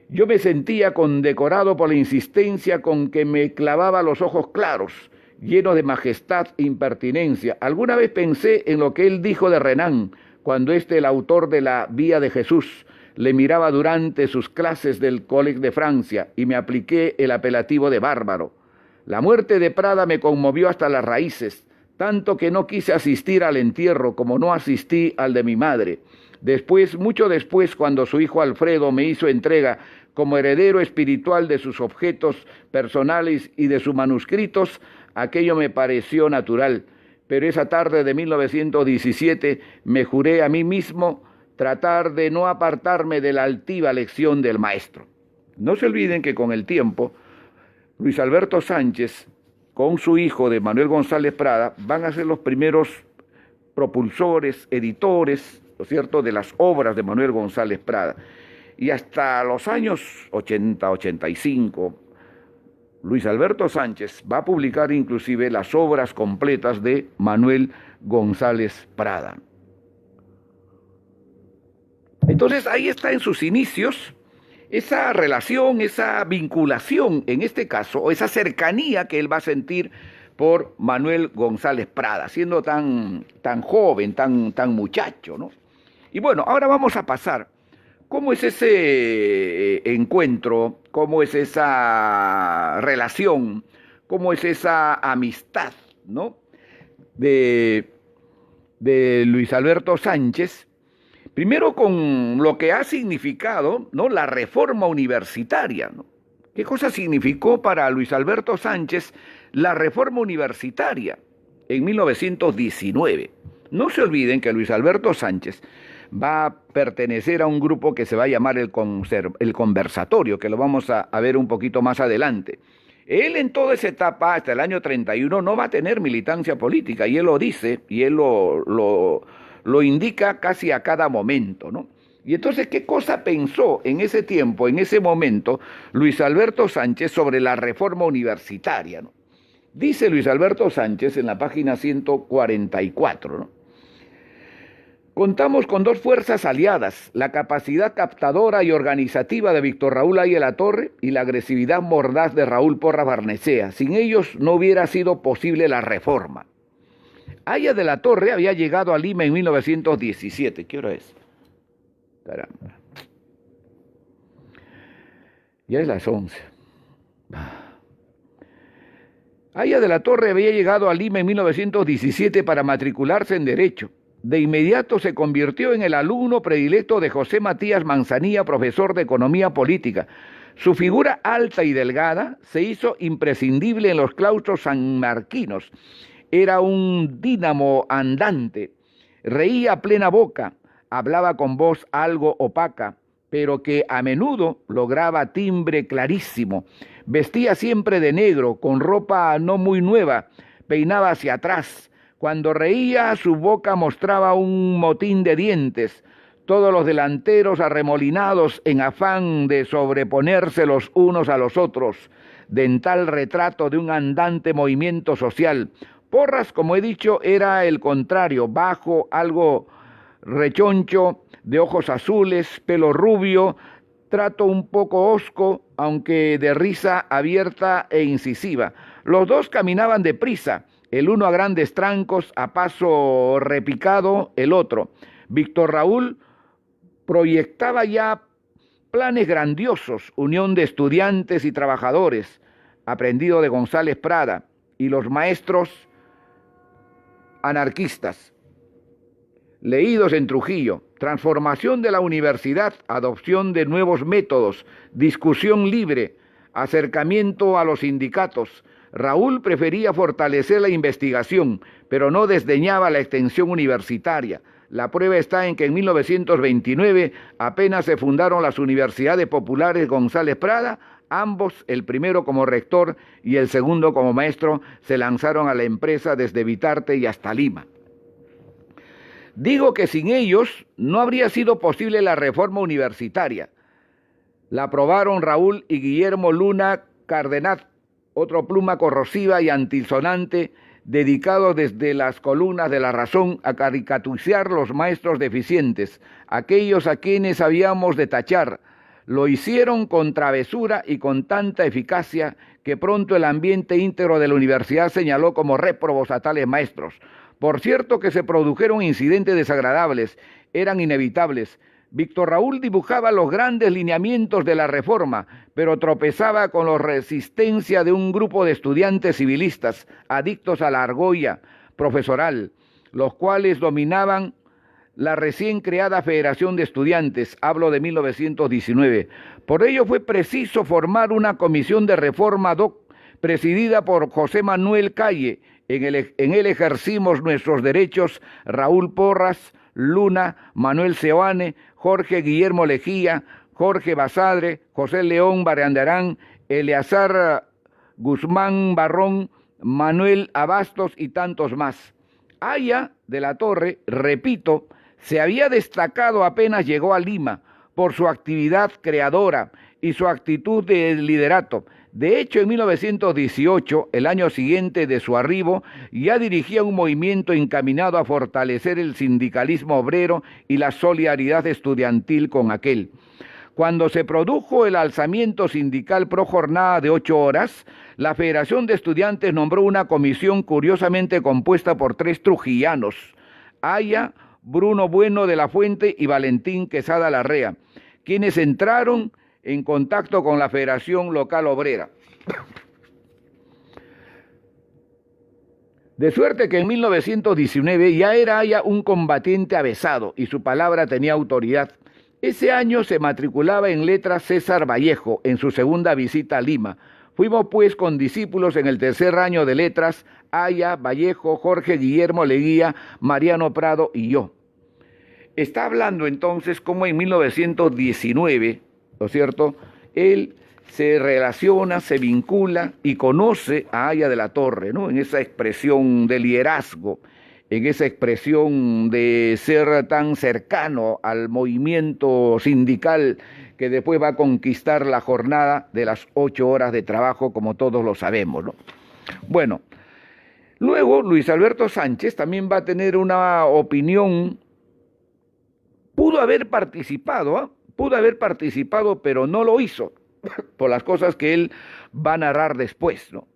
yo me sentía condecorado por la insistencia con que me clavaba los ojos claros, llenos de majestad e impertinencia. Alguna vez pensé en lo que él dijo de Renan, cuando el autor de La Vía de Jesús, le miraba durante sus clases del Collège de Francia y me apliqué el apelativo de bárbaro. La muerte de Prada me conmovió hasta las raíces, tanto que no quise asistir al entierro como no asistí al de mi madre. Después, mucho después, cuando su hijo Alfredo me hizo entrega como heredero espiritual de sus objetos personales y de sus manuscritos, aquello me pareció natural. Pero esa tarde de 1917 me juré a mí mismo tratar de no apartarme de la altiva lección del maestro. No se olviden que con el tiempo, Luis Alberto Sánchez, con su hijo de Manuel González Prada, van a ser los primeros propulsores, editores, ¿no es cierto?, de las obras de Manuel González Prada. Y hasta los años 80, 85, Luis Alberto Sánchez va a publicar inclusive las obras completas de Manuel González Prada. Entonces ahí está en sus inicios esa relación, esa vinculación, en este caso, o esa cercanía que él va a sentir por Manuel González Prada, siendo tan joven, tan muchacho, ¿no? Y bueno, ahora vamos a pasar. ¿Cómo es ese encuentro? ¿Cómo es esa relación? ¿Cómo es esa amistad, ¿no?, de Luis Alberto Sánchez? Primero con lo que ha significado, ¿no?, la reforma universitaria, ¿no? ¿Qué cosa significó para Luis Alberto Sánchez la reforma universitaria en 1919? No se olviden que Luis Alberto Sánchez va a pertenecer a un grupo que se va a llamar el Conversatorio, que lo vamos a ver un poquito más adelante. Él en toda esa etapa, hasta el año 31, no va a tener militancia política, y él lo dice, y él lo indica casi a cada momento, ¿no? Y entonces, ¿qué cosa pensó en ese tiempo, en ese momento, Luis Alberto Sánchez sobre la reforma universitaria, ¿no? Dice Luis Alberto Sánchez en la página 144, ¿no? Contamos con dos fuerzas aliadas, la capacidad captadora y organizativa de Víctor Raúl Haya de la Torre y la agresividad mordaz de Raúl Porras Barnechea. Sin ellos no hubiera sido posible la reforma. Haya de la Torre había llegado a Lima en 1917. ¿Qué hora es? Caramba. Ya es las 11. Haya de la Torre había llegado a Lima en 1917 para matricularse en Derecho. De inmediato se convirtió en el alumno predilecto de José Matías Manzanilla, profesor de Economía Política. Su figura alta y delgada se hizo imprescindible en los claustros sanmarquinos. Era un dínamo andante, reía a plena boca, hablaba con voz algo opaca, pero que a menudo lograba timbre clarísimo. Vestía siempre de negro, con ropa no muy nueva, peinaba hacia atrás. Cuando reía, su boca mostraba un motín de dientes, todos los delanteros arremolinados en afán de sobreponerse los unos a los otros, dental retrato de un andante movimiento social. Porras, como he dicho, era el contrario, bajo, algo rechoncho, de ojos azules, pelo rubio, trato un poco hosco, aunque de risa abierta e incisiva. Los dos caminaban deprisa, el uno a grandes trancos, a paso repicado, el otro. Víctor Raúl proyectaba ya planes grandiosos, unión de estudiantes y trabajadores, aprendido de González Prada, y los maestros anarquistas, leídos en Trujillo, transformación de la universidad, adopción de nuevos métodos, discusión libre, acercamiento a los sindicatos. Raúl prefería fortalecer la investigación, pero no desdeñaba la extensión universitaria. La prueba está en que en 1929 apenas se fundaron las Universidades Populares González Prada, ambos, el primero como rector y el segundo como maestro, se lanzaron a la empresa desde Vitarte y hasta Lima. Digo que sin ellos no habría sido posible la reforma universitaria. La aprobaron Raúl y Guillermo Luna Cardenat, otro pluma corrosiva y antisonante, dedicado desde las columnas de La Razón a caricaturizar los maestros deficientes, aquellos a quienes habíamos de tachar. Lo hicieron con travesura y con tanta eficacia que pronto el ambiente íntegro de la universidad señaló como réprobos a tales maestros. Por cierto que se produjeron incidentes desagradables, eran inevitables. Víctor Raúl dibujaba los grandes lineamientos de la reforma, pero tropezaba con la resistencia de un grupo de estudiantes civilistas, adictos a la argolla profesoral, los cuales dominaban la recién creada Federación de Estudiantes, hablo de 1919. Por ello fue preciso formar una comisión de reforma ad hoc, presidida por José Manuel Calle. En él ejercimos nuestros derechos Raúl Porras, Luna, Manuel Seoane, Jorge Guillermo Lejía, Jorge Basadre, José León Barrandarán, Eleazar Guzmán Barrón, Manuel Abastos y tantos más. Haya de la Torre, repito, se había destacado apenas llegó a Lima por su actividad creadora y su actitud de liderato. De hecho, en 1918, el año siguiente de su arribo, ya dirigía un movimiento encaminado a fortalecer el sindicalismo obrero y la solidaridad estudiantil con aquel. Cuando se produjo el alzamiento sindical pro jornada de 8 horas, la Federación de Estudiantes nombró una comisión curiosamente compuesta por 3 trujillanos, Haya, Bruno Bueno de la Fuente y Valentín Quesada Larrea, quienes entraron en contacto con la Federación Local Obrera. De suerte que en 1919 ya era Haya un combatiente avesado y su palabra tenía autoridad. Ese año se matriculaba en letras César Vallejo en su segunda visita a Lima. Fuimos pues con discípulos en el tercer año de letras, Haya, Vallejo, Jorge Guillermo Leguía, Mariano Prado y yo. Está hablando entonces como en 1919, ¿no es cierto?, él se relaciona, se vincula y conoce a Haya de la Torre, ¿no?, en esa expresión de liderazgo, en esa expresión de ser tan cercano al movimiento sindical que después va a conquistar la jornada de las 8 horas de trabajo, como todos lo sabemos, ¿no? Bueno, luego Luis Alberto Sánchez también va a tener una opinión pudo haber participado, ¿eh? Pudo haber participado, pero no lo hizo, por las cosas que él va a narrar después, ¿no?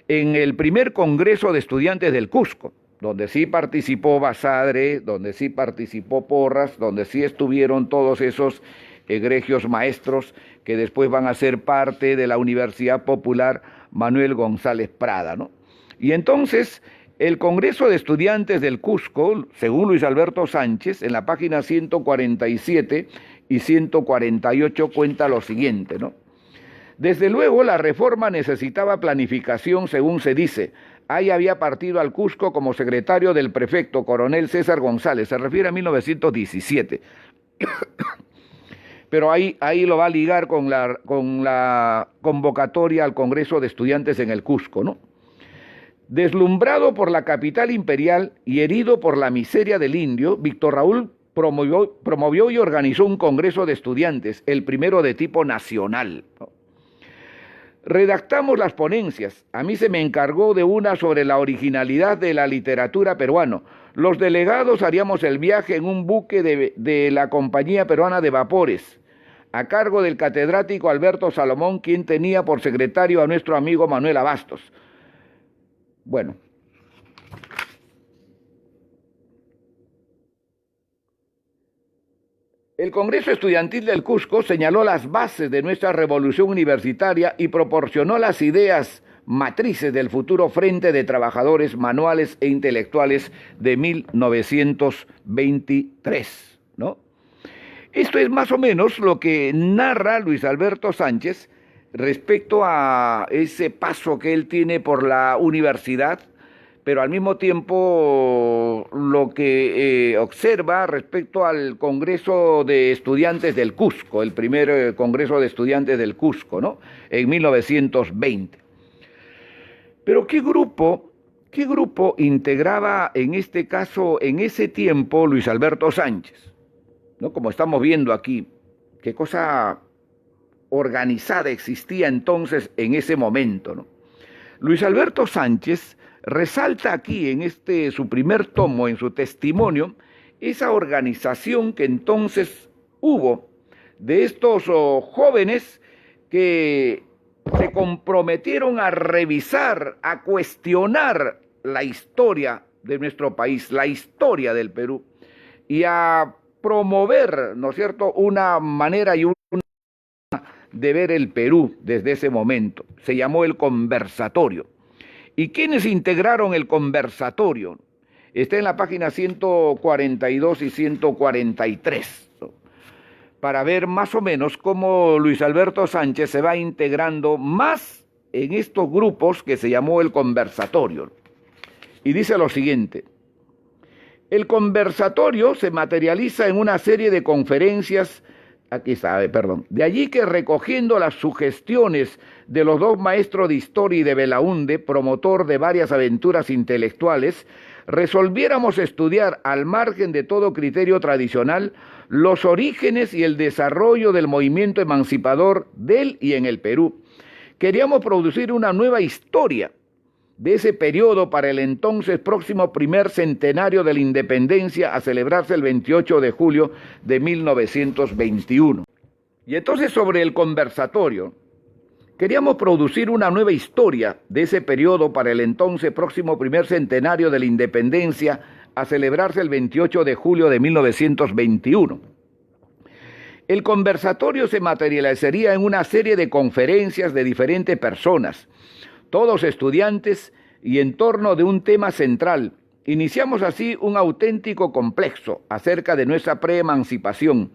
En el primer Congreso de Estudiantes del Cusco, donde sí participó Basadre, donde sí participó Porras, donde sí estuvieron todos esos egregios maestros que después van a ser parte de la Universidad Popular Manuel González Prada, ¿no? Y entonces el Congreso de Estudiantes del Cusco, según Luis Alberto Sánchez, en la página 147 y 148 cuenta lo siguiente, ¿no? Desde luego la reforma necesitaba planificación, según se dice. Ahí había partido al Cusco como secretario del prefecto, coronel César González, se refiere a 1917. Pero ahí lo va a ligar con la convocatoria al Congreso de Estudiantes en el Cusco, ¿no? Deslumbrado por la capital imperial y herido por la miseria del indio, Víctor Raúl promovió y organizó un Congreso de Estudiantes, el primero de tipo nacional, ¿no? Redactamos las ponencias. A mí se me encargó de una sobre la originalidad de la literatura peruana. Los delegados haríamos el viaje en un buque de la Compañía Peruana de Vapores, a cargo del catedrático Alberto Salomón, quien tenía por secretario a nuestro amigo Manuel Abastos. Bueno. El Congreso Estudiantil del Cusco señaló las bases de nuestra revolución universitaria y proporcionó las ideas matrices del futuro Frente de Trabajadores Manuales e Intelectuales de 1923, ¿no? Esto es más o menos lo que narra Luis Alberto Sánchez respecto a ese paso que él tiene por la universidad, pero al mismo tiempo lo que observa respecto al Congreso de Estudiantes del Cusco, el primer Congreso de Estudiantes del Cusco, ¿no? En 1920. Pero ¿qué grupo integraba en este caso, en ese tiempo, Luis Alberto Sánchez? ¿No? Como estamos viendo aquí, qué cosa organizada existía entonces en ese momento, ¿no? Luis Alberto Sánchez resalta aquí en su primer tomo, en su testimonio, esa organización que entonces hubo de estos jóvenes que se comprometieron a revisar, a cuestionar la historia de nuestro país, la historia del Perú, y a promover, ¿no es cierto?, una manera y una de ver el Perú desde ese momento. Se llamó el Conversatorio. ¿Y quiénes integraron el Conversatorio? Está en la página 142 y 143, ¿no? Para ver más o menos cómo Luis Alberto Sánchez se va integrando más en estos grupos que se llamó el Conversatorio. Y dice lo siguiente: el Conversatorio se materializa en una serie de conferencias. Aquí está, perdón. De allí que recogiendo las sugestiones de los dos maestros de historia y de Belaúnde, promotor de varias aventuras intelectuales, resolviéramos estudiar al margen de todo criterio tradicional los orígenes y el desarrollo del movimiento emancipador del y en el Perú. Queríamos producir una nueva historia de ese periodo para el entonces próximo primer centenario de la independencia a celebrarse el 28 de julio de 1921. Y entonces sobre el Conversatorio, queríamos producir una nueva historia de ese periodo para el entonces próximo primer centenario de la independencia a celebrarse el 28 de julio de 1921. El Conversatorio se materializaría en una serie de conferencias de diferentes personas, todos estudiantes, y en torno de un tema central. Iniciamos así un auténtico complejo acerca de nuestra preemancipación.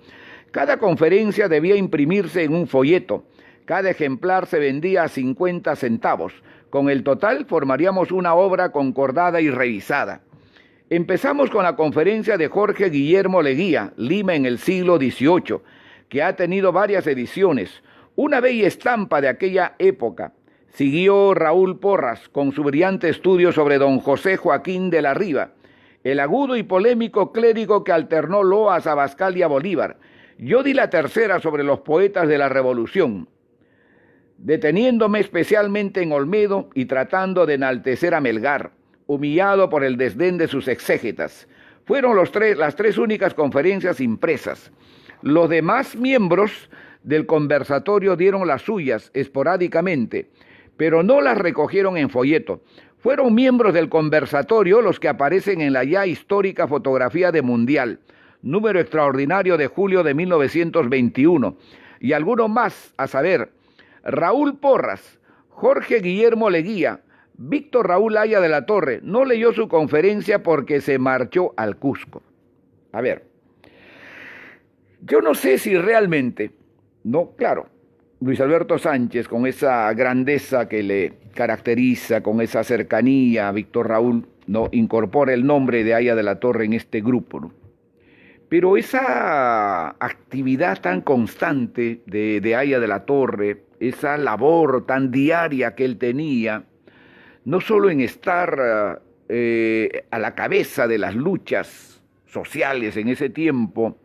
Cada conferencia debía imprimirse en un folleto. Cada ejemplar se vendía a 50 centavos. Con el total formaríamos una obra concordada y revisada. Empezamos con la conferencia de Jorge Guillermo Leguía, Lima en el siglo XVIII, que ha tenido varias ediciones, una bella estampa de aquella época. Siguió Raúl Porras con su brillante estudio sobre don José Joaquín de la Riva, el agudo y polémico clérigo que alternó loas a Abascal y a Bolívar. Yo di la tercera sobre los poetas de la Revolución, deteniéndome especialmente en Olmedo y tratando de enaltecer a Melgar, humillado por el desdén de sus exégetas. Fueron las tres únicas conferencias impresas. Los demás miembros del conversatorio dieron las suyas esporádicamente, pero no las recogieron en folleto. Fueron miembros del conversatorio los que aparecen en la ya histórica fotografía de Mundial, número extraordinario de julio de 1921, y algunos más, a saber, Raúl Porras, Jorge Guillermo Leguía, Víctor Raúl Haya de la Torre. No leyó su conferencia porque se marchó al Cusco. A ver, yo no sé si realmente, no, claro, Luis Alberto Sánchez, con esa grandeza que le caracteriza, con esa cercanía a Víctor Raúl, no incorpora el nombre de Haya de la Torre en este grupo, ¿no? Pero esa actividad tan constante de Haya de la Torre, esa labor tan diaria que él tenía, no solo en estar a la cabeza de las luchas sociales en ese tiempo,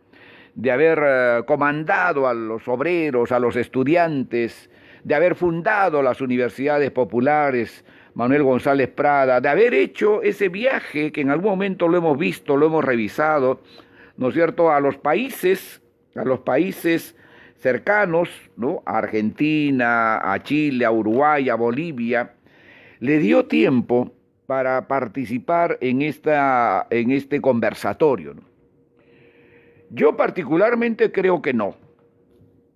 de haber comandado a los obreros, a los estudiantes, de haber fundado las universidades populares, Manuel González Prada, de haber hecho ese viaje que en algún momento lo hemos visto, lo hemos revisado, ¿no es cierto?, a los países cercanos, ¿no?, a Argentina, a Chile, a Uruguay, a Bolivia. Le dio tiempo para participar en este conversatorio, ¿no? Yo particularmente creo que no,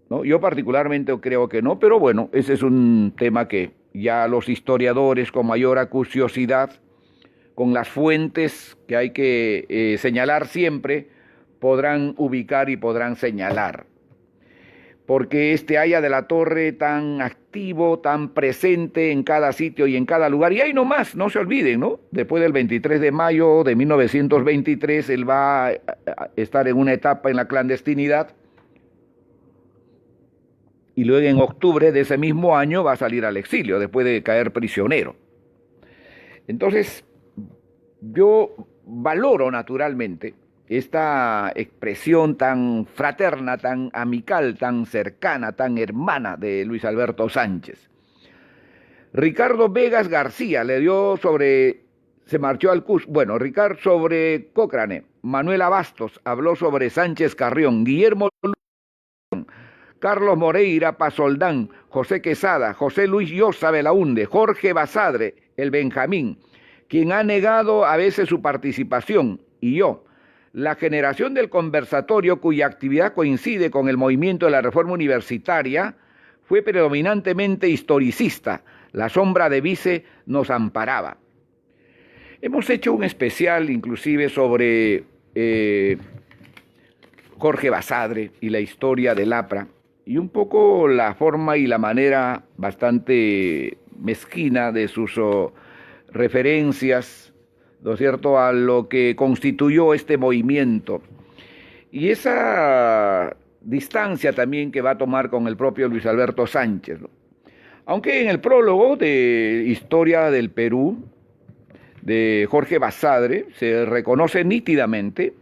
¿no? Yo particularmente creo que no, pero bueno, ese es un tema que ya los historiadores con mayor acuciosidad, con las fuentes que hay que señalar siempre, podrán ubicar y podrán señalar. Porque este Haya de la Torre tan activo, tan presente en cada sitio y en cada lugar, y ahí nomás, no se olviden, ¿no? Después del 23 de mayo de 1923, él va a estar en una etapa en la clandestinidad, y luego en octubre de ese mismo año va a salir al exilio, después de caer prisionero. Entonces, yo valoro naturalmente esta expresión tan fraterna, tan amical, tan cercana, tan hermana de Luis Alberto Sánchez. Ricardo Vegas García le dio se marchó al Cusco, bueno, Ricardo sobre Cochrane, Manuel Abastos habló sobre Sánchez Carrión, Guillermo Carlos Moreira Pasoldán, José Quesada, José Luis Llosa Belaúnde, Jorge Basadre, el Benjamín, quien ha negado a veces su participación, y yo, la generación del conversatorio, cuya actividad coincide con el movimiento de la reforma universitaria, fue predominantemente historicista. La sombra de Vice nos amparaba. Hemos hecho un especial inclusive sobre Jorge Basadre y la historia del APRA, y un poco la forma y la manera bastante mezquina de sus referencias, ¿no es cierto?, a lo que constituyó este movimiento. Y esa distancia también que va a tomar con el propio Luis Alberto Sánchez, ¿no? Aunque en el prólogo de Historia del Perú, de Jorge Basadre, se reconoce nítidamente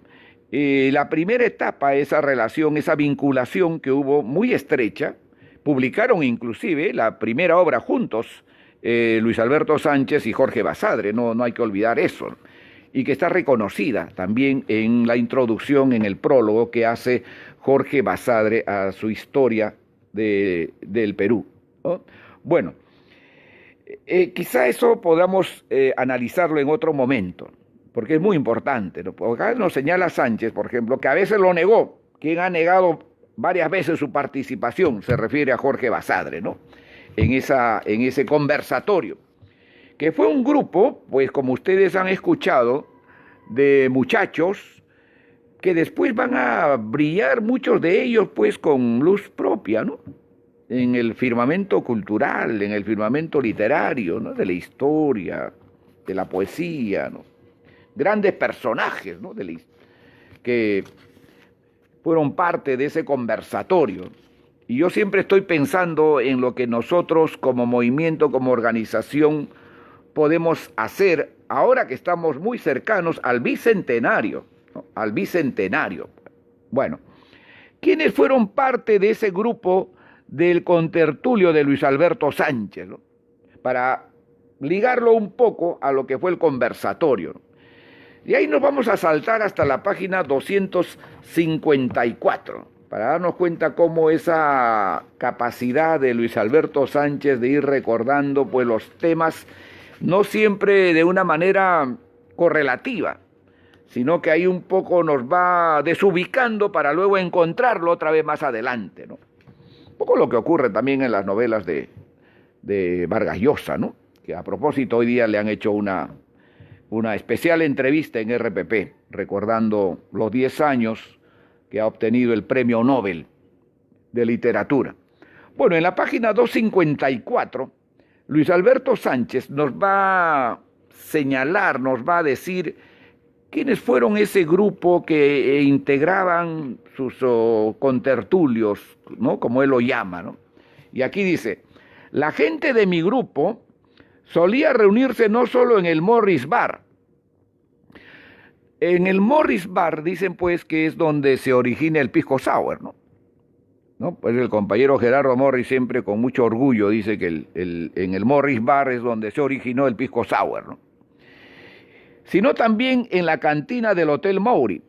la primera etapa, esa relación, esa vinculación que hubo muy estrecha. Publicaron inclusive la primera obra juntos, Luis Alberto Sánchez y Jorge Basadre, no hay que olvidar eso, y que está reconocida también en la introducción, en el prólogo que hace Jorge Basadre a su historia del Perú, ¿no? Bueno, quizá eso podamos analizarlo en otro momento, porque es muy importante, ¿no? Porque acá nos señala Sánchez, por ejemplo, que a veces lo negó. Quien ha negado varias veces su participación se refiere a Jorge Basadre, ¿no?, en ese conversatorio, que fue un grupo, pues como ustedes han escuchado, de muchachos que después van a brillar, muchos de ellos pues con luz propia, ¿no?, en el firmamento cultural, en el firmamento literario, ¿no?, de la historia, de la poesía, ¿no?, grandes personajes, ¿no?, que fueron parte de ese conversatorio. Y yo siempre estoy pensando en lo que nosotros como movimiento, como organización, podemos hacer ahora que estamos muy cercanos al bicentenario, ¿no?, al bicentenario. Bueno, ¿quiénes fueron parte de ese grupo del contertulio de Luis Alberto Sánchez, ¿no?, para ligarlo un poco a lo que fue el conversatorio, ¿no? Y ahí nos vamos a saltar hasta la página 254, para darnos cuenta cómo esa capacidad de Luis Alberto Sánchez de ir recordando pues los temas, no siempre de una manera correlativa, sino que ahí un poco nos va desubicando para luego encontrarlo otra vez más adelante, ¿no? Un poco lo que ocurre también en las novelas de Vargas Llosa, ¿no? Que a propósito hoy día le han hecho una especial entrevista en RPP, recordando los 10 años que ha obtenido el Premio Nobel de Literatura. Bueno, en la página 254, Luis Alberto Sánchez nos va a señalar, nos va a decir quiénes fueron ese grupo que integraban sus contertulios, ¿no? Como él lo llama, ¿no? Y aquí dice: la gente de mi grupo solía reunirse no solo en el Morris Bar. En el Morris Bar dicen pues que es donde se origina el pisco sour, ¿no? Pues el compañero Gerardo Morris siempre con mucho orgullo dice que en el Morris Bar es donde se originó el pisco sour, ¿no? Sino también en la cantina del Hotel Maury.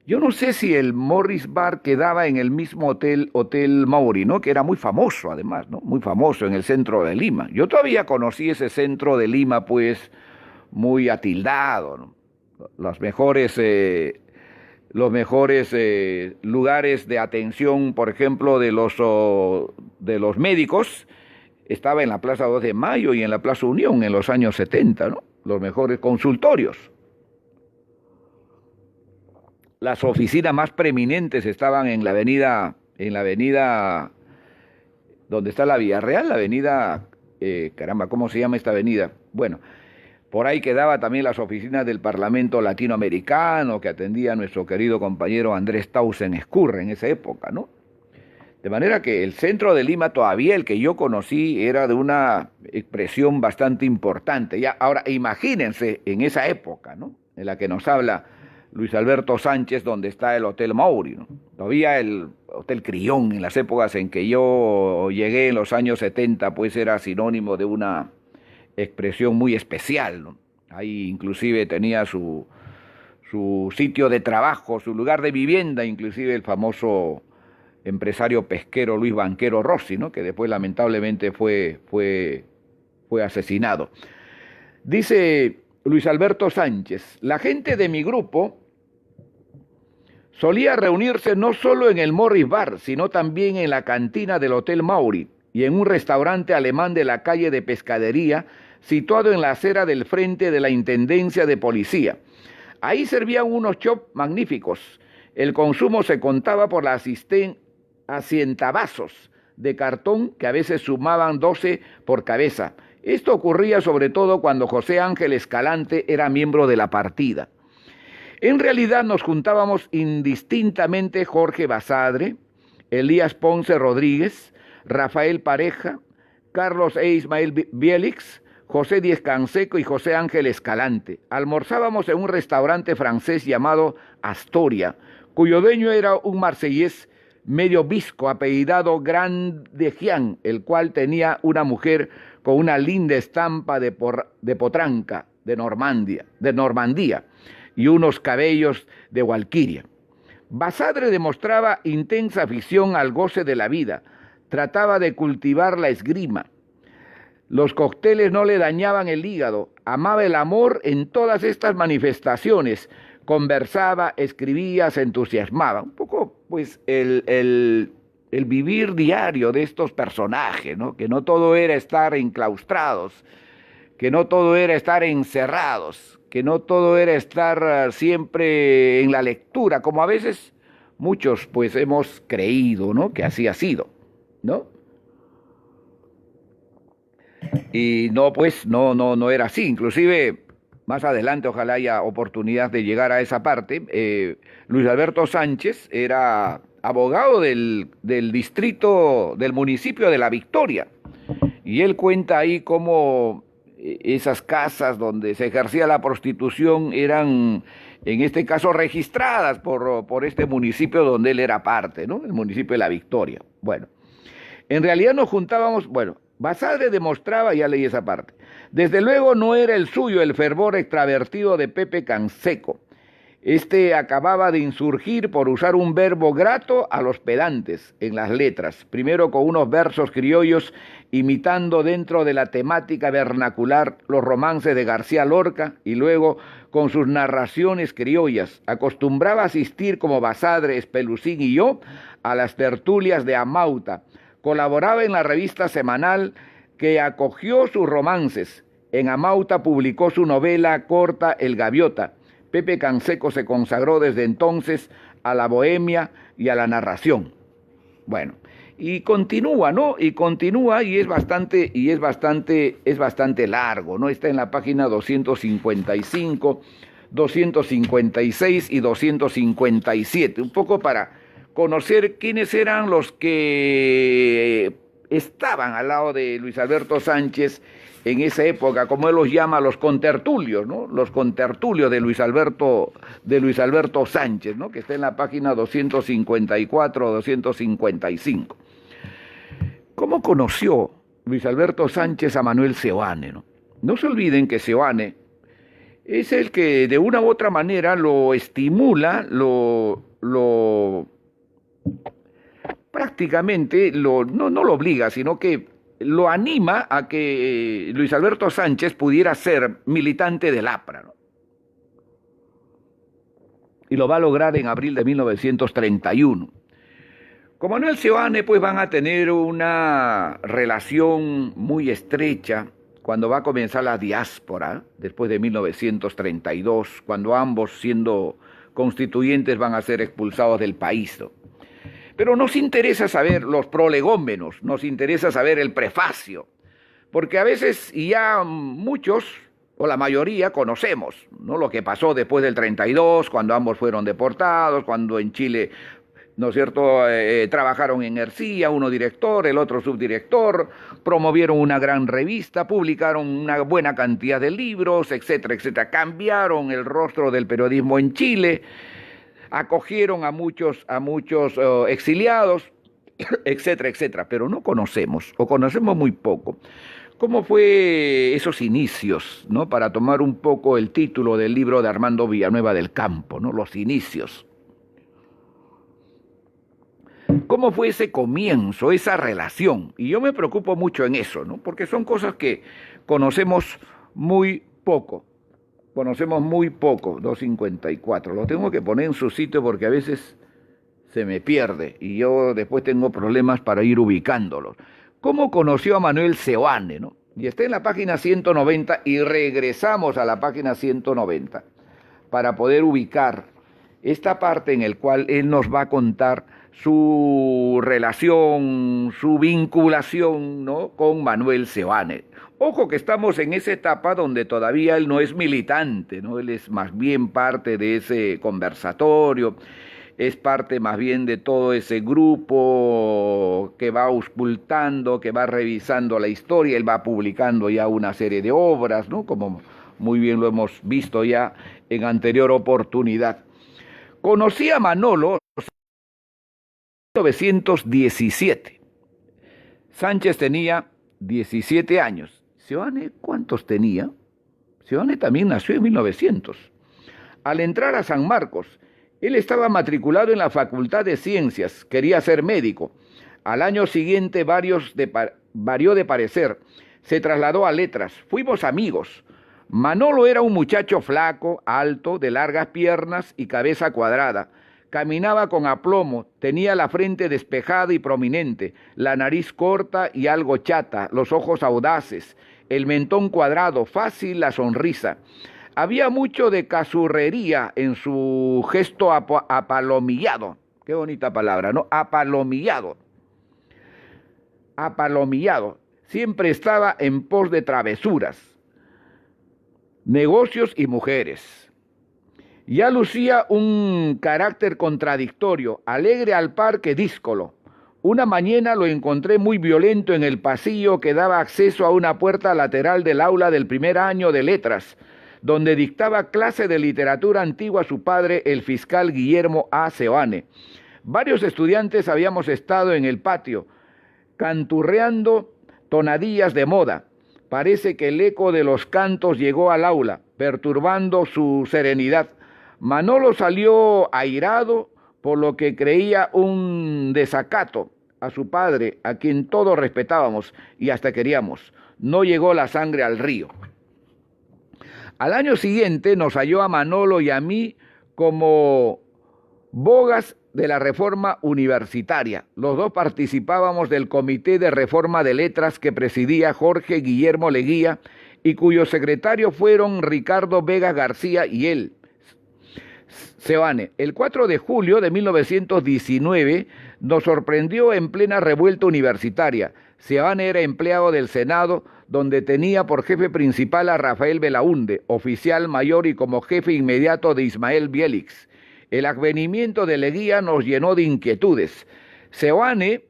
Yo no sé si el Morris Bar quedaba en el mismo Hotel Maury, ¿no? Que era muy famoso además, ¿no? Muy famoso en el centro de Lima. Yo todavía conocí ese centro de Lima pues muy atildado, ¿no? Los mejores lugares de atención, por ejemplo, de los médicos, estaba en la Plaza 2 de Mayo y en la Plaza Unión en los años 70, ¿no? Los mejores consultorios. Las oficinas más preeminentes estaban en la avenida donde está la Villarreal, la avenida, ¿cómo se llama esta avenida? Bueno, por ahí quedaba también las oficinas del Parlamento Latinoamericano, que atendía a nuestro querido compañero Andrés Tausen Escurra en esa época, ¿no? De manera que el centro de Lima, todavía el que yo conocí, era de una expresión bastante importante. Ya, ahora, imagínense en esa época, ¿no? En la que nos habla Luis Alberto Sánchez, donde está el Hotel Maury, ¿no? Todavía el Hotel Crillon, en las épocas en que yo llegué en los años 70, pues era sinónimo de una expresión muy especial, ¿no? Ahí inclusive tenía su sitio de trabajo, su lugar de vivienda, inclusive el famoso empresario pesquero Luis Banquero Rossi, ¿no? Que después lamentablemente fue asesinado. Dice Luis Alberto Sánchez: la gente de mi grupo solía reunirse no solo en el Morris Bar, sino también en la cantina del Hotel Maury y en un restaurante alemán de la calle de Pescadería, situado en la acera del frente de la Intendencia de Policía. Ahí servían unos chops magníficos. El consumo se contaba por la asientavasos de cartón que a veces sumaban 12 por cabeza. Esto ocurría sobre todo cuando José Ángel Escalante era miembro de la partida. En realidad nos juntábamos indistintamente Jorge Basadre, Elías Ponce Rodríguez, Rafael Pareja, Carlos e Ismael Bielix, José Díez Canseco y José Ángel Escalante. Almorzábamos en un restaurante francés llamado Astoria, cuyo dueño era un marsellés medio visco apellidado Grandejian, el cual tenía una mujer con una linda estampa de potranca de Normandía y unos cabellos de Valquiria. Basadre demostraba intensa afición al goce de la vida, trataba de cultivar la esgrima. Los cócteles no le dañaban el hígado, amaba el amor en todas estas manifestaciones, conversaba, escribía, se entusiasmaba. Un poco, pues, el vivir diario de estos personajes, ¿no? Que no todo era estar enclaustrados, que no todo era estar encerrados, que no todo era estar siempre en la lectura, como a veces muchos, pues, hemos creído, ¿no? Que así ha sido, ¿no? Y no, pues, no era así. Inclusive, más adelante, ojalá haya oportunidad de llegar a esa parte. Luis Alberto Sánchez era abogado del distrito, del municipio de La Victoria. Y él cuenta ahí cómo esas casas donde se ejercía la prostitución eran, en este caso, registradas por este municipio donde él era parte, ¿no? El municipio de La Victoria. Bueno, en realidad nos juntábamos, bueno, Basadre demostraba, ya leí esa parte, desde luego no era el suyo el fervor extravertido de Pepe Canseco. Este acababa de insurgir por usar un verbo grato a los pedantes en las letras, primero con unos versos criollos imitando dentro de la temática vernacular los romances de García Lorca y luego con sus narraciones criollas. Acostumbraba a asistir como Basadre, Espelucín y yo a las tertulias de Amauta. Colaboraba en la revista semanal que acogió sus romances. En Amauta publicó su novela corta El Gaviota. Pepe Canseco se consagró desde entonces a la bohemia y a la narración. Bueno, y continúa, ¿no? Y continúa y es bastante largo, ¿no? Está en la página 255, 256 y 257, un poco para conocer quiénes eran los que estaban al lado de Luis Alberto Sánchez en esa época, como él los llama, los contertulios, ¿no? Los contertulios de Luis Alberto Sánchez, ¿no? Que está en la página 254 o 255. ¿Cómo conoció Luis Alberto Sánchez a Manuel Seoane, ¿no? No se olviden que Seoane es el que de una u otra manera lo estimula, prácticamente no lo obliga, sino que lo anima a que Luis Alberto Sánchez pudiera ser militante del APRA, ¿no? Y lo va a lograr en abril de 1931. Con Manuel Seoane pues van a tener una relación muy estrecha cuando va a comenzar la diáspora, después de 1932, cuando ambos, siendo constituyentes, van a ser expulsados del país, ¿no? Pero nos interesa saber los prolegómenos, nos interesa saber el prefacio, porque a veces ya muchos, o la mayoría, conocemos, ¿no?, lo que pasó después del 32, cuando ambos fueron deportados, cuando en Chile, ¿no es cierto?, trabajaron en Ercilla, uno director, el otro subdirector, promovieron una gran revista, publicaron una buena cantidad de libros, etcétera, etcétera. Cambiaron el rostro del periodismo en Chile, acogieron a muchos exiliados, etcétera, etcétera, pero no conocemos, o conocemos muy poco. ¿Cómo fue esos inicios, ¿no?, para tomar un poco el título del libro de Armando Villanueva del Campo, ¿no?, los inicios? ¿Cómo fue ese comienzo, esa relación? Y yo me preocupo mucho en eso, ¿no?, porque son cosas que conocemos muy poco. 254, lo tengo que poner en su sitio porque a veces se me pierde y yo después tengo problemas para ir ubicándolos. ¿Cómo conoció a Manuel Seoane, ¿no? Y está en la página 190 y regresamos a la página 190 para poder ubicar esta parte en la cual él nos va a contar su relación, su vinculación, ¿no?, con Manuel Seoane. Ojo que estamos en esa etapa donde todavía él no es militante, ¿no? Él es más bien parte de ese conversatorio, es parte más bien de todo ese grupo que va auscultando, que va revisando la historia. Él va publicando ya una serie de obras, ¿no?, como muy bien lo hemos visto ya en anterior oportunidad. Conocí a Manolo en 1917. Sánchez tenía 17 años. Seoane, ¿cuántos tenía? Seoane también nació en 1900. Al entrar a San Marcos, él estaba matriculado en la Facultad de Ciencias, quería ser médico. Al año siguiente varió de parecer, se trasladó a Letras, fuimos amigos. Manolo era un muchacho flaco, alto, de largas piernas y cabeza cuadrada. Caminaba con aplomo, tenía la frente despejada y prominente, la nariz corta y algo chata, los ojos audaces, el mentón cuadrado, fácil la sonrisa. Había mucho de cazurrería en su gesto apalomillado. Qué bonita palabra, ¿no? Apalomillado. Apalomillado. Siempre estaba en pos de travesuras, negocios y mujeres. Ya lucía un carácter contradictorio, alegre al par que díscolo. Una mañana lo encontré muy violento en el pasillo que daba acceso a una puerta lateral del aula del primer año de letras, donde dictaba clase de literatura antigua su padre, el fiscal Guillermo A. Seoane. Varios estudiantes habíamos estado en el patio, canturreando tonadillas de moda. Parece que el eco de los cantos llegó al aula, perturbando su serenidad. Manolo salió airado por lo que creía un desacato a su padre, a quien todos respetábamos y hasta queríamos. No llegó la sangre al río. Al año siguiente nos halló a Manolo y a mí como bogas de la reforma universitaria. Los dos participábamos del Comité de Reforma de Letras que presidía Jorge Guillermo Leguía y cuyos secretarios fueron Ricardo Vega García y él, Seoane. El 4 de julio de 1919 nos sorprendió en plena revuelta universitaria. Seoane era empleado del Senado, donde tenía por jefe principal a Rafael Belaúnde, oficial mayor y como jefe inmediato de Ismael Bielix. El advenimiento de Leguía nos llenó de inquietudes. Seoane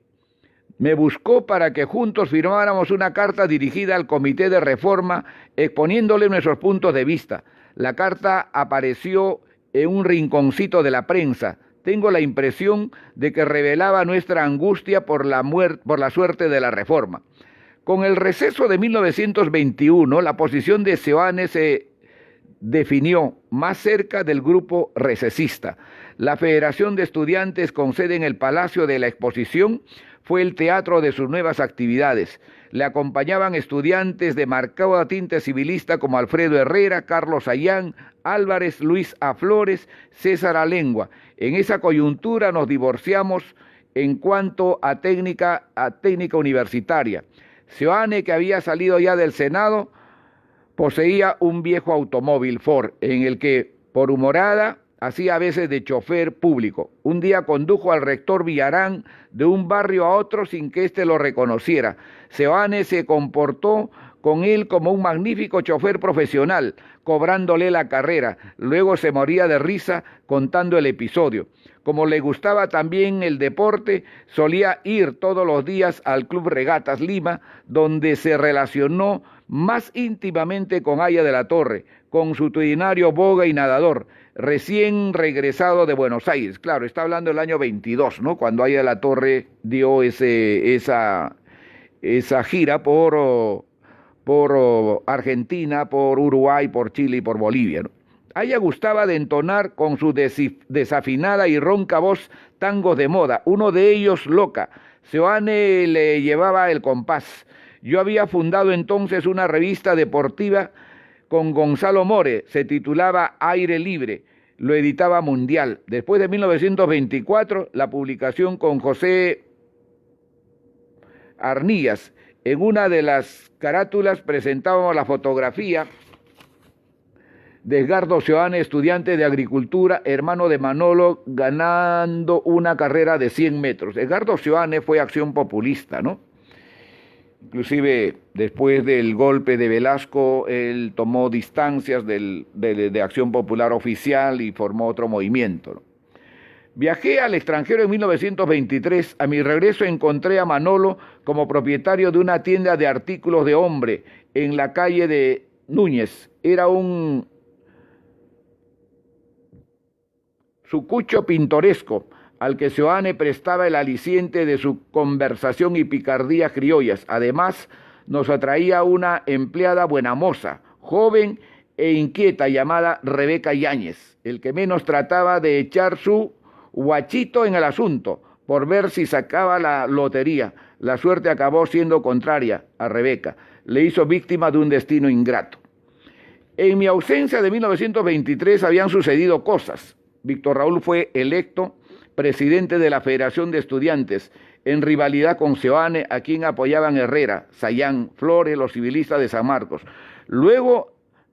me buscó para que juntos firmáramos una carta dirigida al Comité de Reforma exponiéndole nuestros puntos de vista. La carta apareció en un rinconcito de la prensa. Tengo la impresión de que revelaba nuestra angustia por la suerte de la reforma. Con el receso de 1921, la posición de Seoane se definió más cerca del grupo recesista. La Federación de Estudiantes, con sede en el Palacio de la Exposición, fue el teatro de sus nuevas actividades. Le acompañaban estudiantes de marcada tinte civilista como Alfredo Herrera, Carlos Ayán, Álvarez, Luis A. Flores, César Alengua. En esa coyuntura nos divorciamos en cuanto a técnica universitaria. Seoane, que había salido ya del Senado, poseía un viejo automóvil Ford en el que, por humorada, hacía a veces de chofer público. Un día condujo al rector Villarán de un barrio a otro sin que éste lo reconociera. Seoane se comportó con él como un magnífico chofer profesional, cobrándole la carrera. Luego se moría de risa contando el episodio. Como le gustaba también el deporte, solía ir todos los días al Club Regatas Lima, donde se relacionó más íntimamente con Aya de la Torre, consuetudinario boga y nadador, recién regresado de Buenos Aires. Claro, está hablando del año 22, ¿no? Cuando Aya de la Torre dio esa gira por Argentina, por Uruguay, por Chile y por Bolivia, ¿no? A ella gustaba de entonar con su desafinada y ronca voz tangos de moda, uno de ellos Loca. Seoane le llevaba el compás. Yo había fundado entonces una revista deportiva con Gonzalo More, se titulaba Aire Libre, lo editaba Mundial. Después de 1924, la publicación con José Arnillas. En una de las carátulas presentábamos la fotografía de Edgardo Seoane, estudiante de agricultura, hermano de Manolo, ganando una carrera de 100 metros. Edgardo Seoane fue acción populista, ¿no? Inclusive después del golpe de Velasco, él tomó distancias de Acción Popular Oficial y formó otro movimiento, ¿no? Viajé al extranjero en 1923. A mi regreso encontré a Manolo como propietario de una tienda de artículos de hombre en la calle de Núñez. Era un sucucho pintoresco al que Seoane prestaba el aliciente de su conversación y picardías criollas. Además, nos atraía una empleada buenamoza, joven e inquieta, llamada Rebeca Yáñez, el que menos trataba de echar su guachito en el asunto, por ver si sacaba la lotería. La suerte acabó siendo contraria a Rebeca. Le hizo víctima de un destino ingrato. En mi ausencia de 1923 habían sucedido cosas. Víctor Raúl fue electo presidente de la Federación de Estudiantes, en rivalidad con Seoane, a quien apoyaban Herrera, Sayán, Flores, los civilistas de San Marcos. Luego,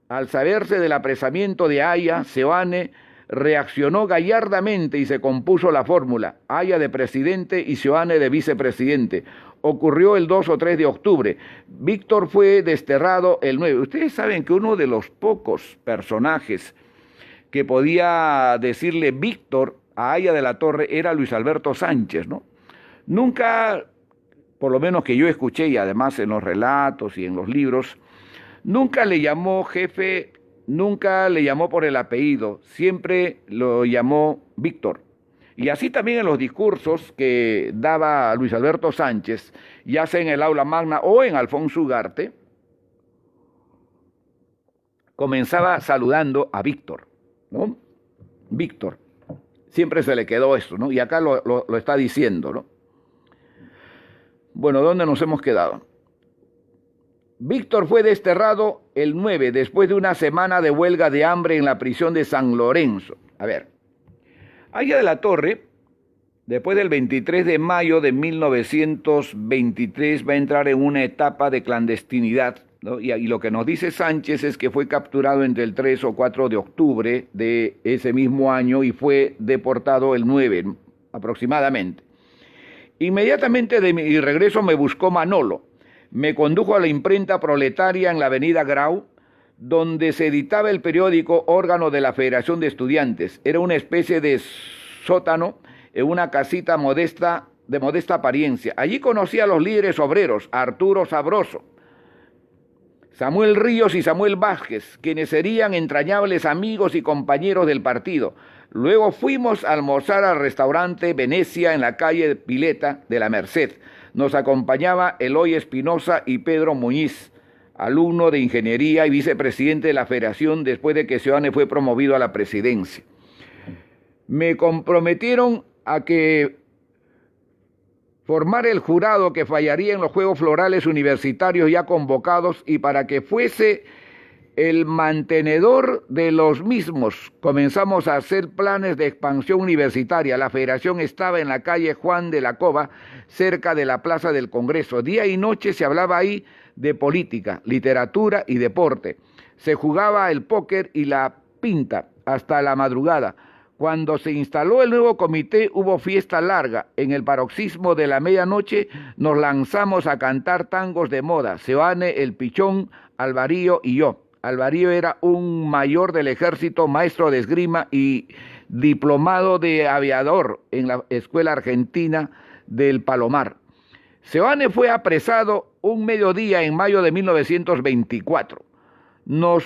al saberse del apresamiento de Aya, Seoane reaccionó gallardamente y se compuso la fórmula, Aya de presidente y Seoane de vicepresidente. Ocurrió el 2 o 3 de octubre. Víctor fue desterrado el 9. Ustedes saben que uno de los pocos personajes que podía decirle Víctor a Aya de la Torre era Luis Alberto Sánchez, ¿no? Nunca, por lo menos que yo escuché, y además en los relatos y en los libros, nunca le llamó jefe, nunca le llamó por el apellido, siempre lo llamó Víctor. Y así también en los discursos que daba Luis Alberto Sánchez, ya sea en el aula magna o en Alfonso Ugarte, comenzaba saludando a Víctor, ¿no? Víctor. Siempre se le quedó esto, ¿no? Y acá lo está diciendo, ¿no? Bueno, ¿dónde nos hemos quedado? Víctor fue desterrado el 9, después de una semana de huelga de hambre en la prisión de San Lorenzo. A ver, Aya de la Torre, después del 23 de mayo de 1923, va a entrar en una etapa de clandestinidad, ¿no? Y lo que nos dice Sánchez es que fue capturado entre el 3 o 4 de octubre de ese mismo año y fue deportado el 9 aproximadamente. Inmediatamente de mi regreso me buscó Manolo. Me condujo a la imprenta proletaria en la avenida Grau, donde se editaba el periódico órgano de la Federación de Estudiantes. Era una especie de sótano en una casita modesta, de modesta apariencia. Allí conocí a los líderes obreros, Arturo Sabroso, Samuel Ríos y Samuel Vázquez, quienes serían entrañables amigos y compañeros del partido. Luego fuimos a almorzar al restaurante Venecia en la calle Pileta de la Merced. Nos acompañaba Eloy Espinosa y Pedro Muñiz, alumno de ingeniería y vicepresidente de la Federación después de que Seoane fue promovido a la presidencia. Me comprometieron a que formar el jurado que fallaría en los Juegos Florales Universitarios ya convocados y para que fuese el mantenedor de los mismos. Comenzamos a hacer planes de expansión universitaria. La federación estaba en la calle Juan de la Cova, cerca de la Plaza del Congreso. Día y noche se hablaba ahí de política, literatura y deporte. Se jugaba el póker y la pinta hasta la madrugada. Cuando se instaló el nuevo comité hubo fiesta larga. En el paroxismo de la medianoche nos lanzamos a cantar tangos de moda. Seoane, El Pichón, Alvarío y yo. Alvarío era un mayor del ejército, maestro de esgrima y diplomado de aviador en la Escuela Argentina del Palomar. Seoane fue apresado un mediodía en mayo de 1924. Nos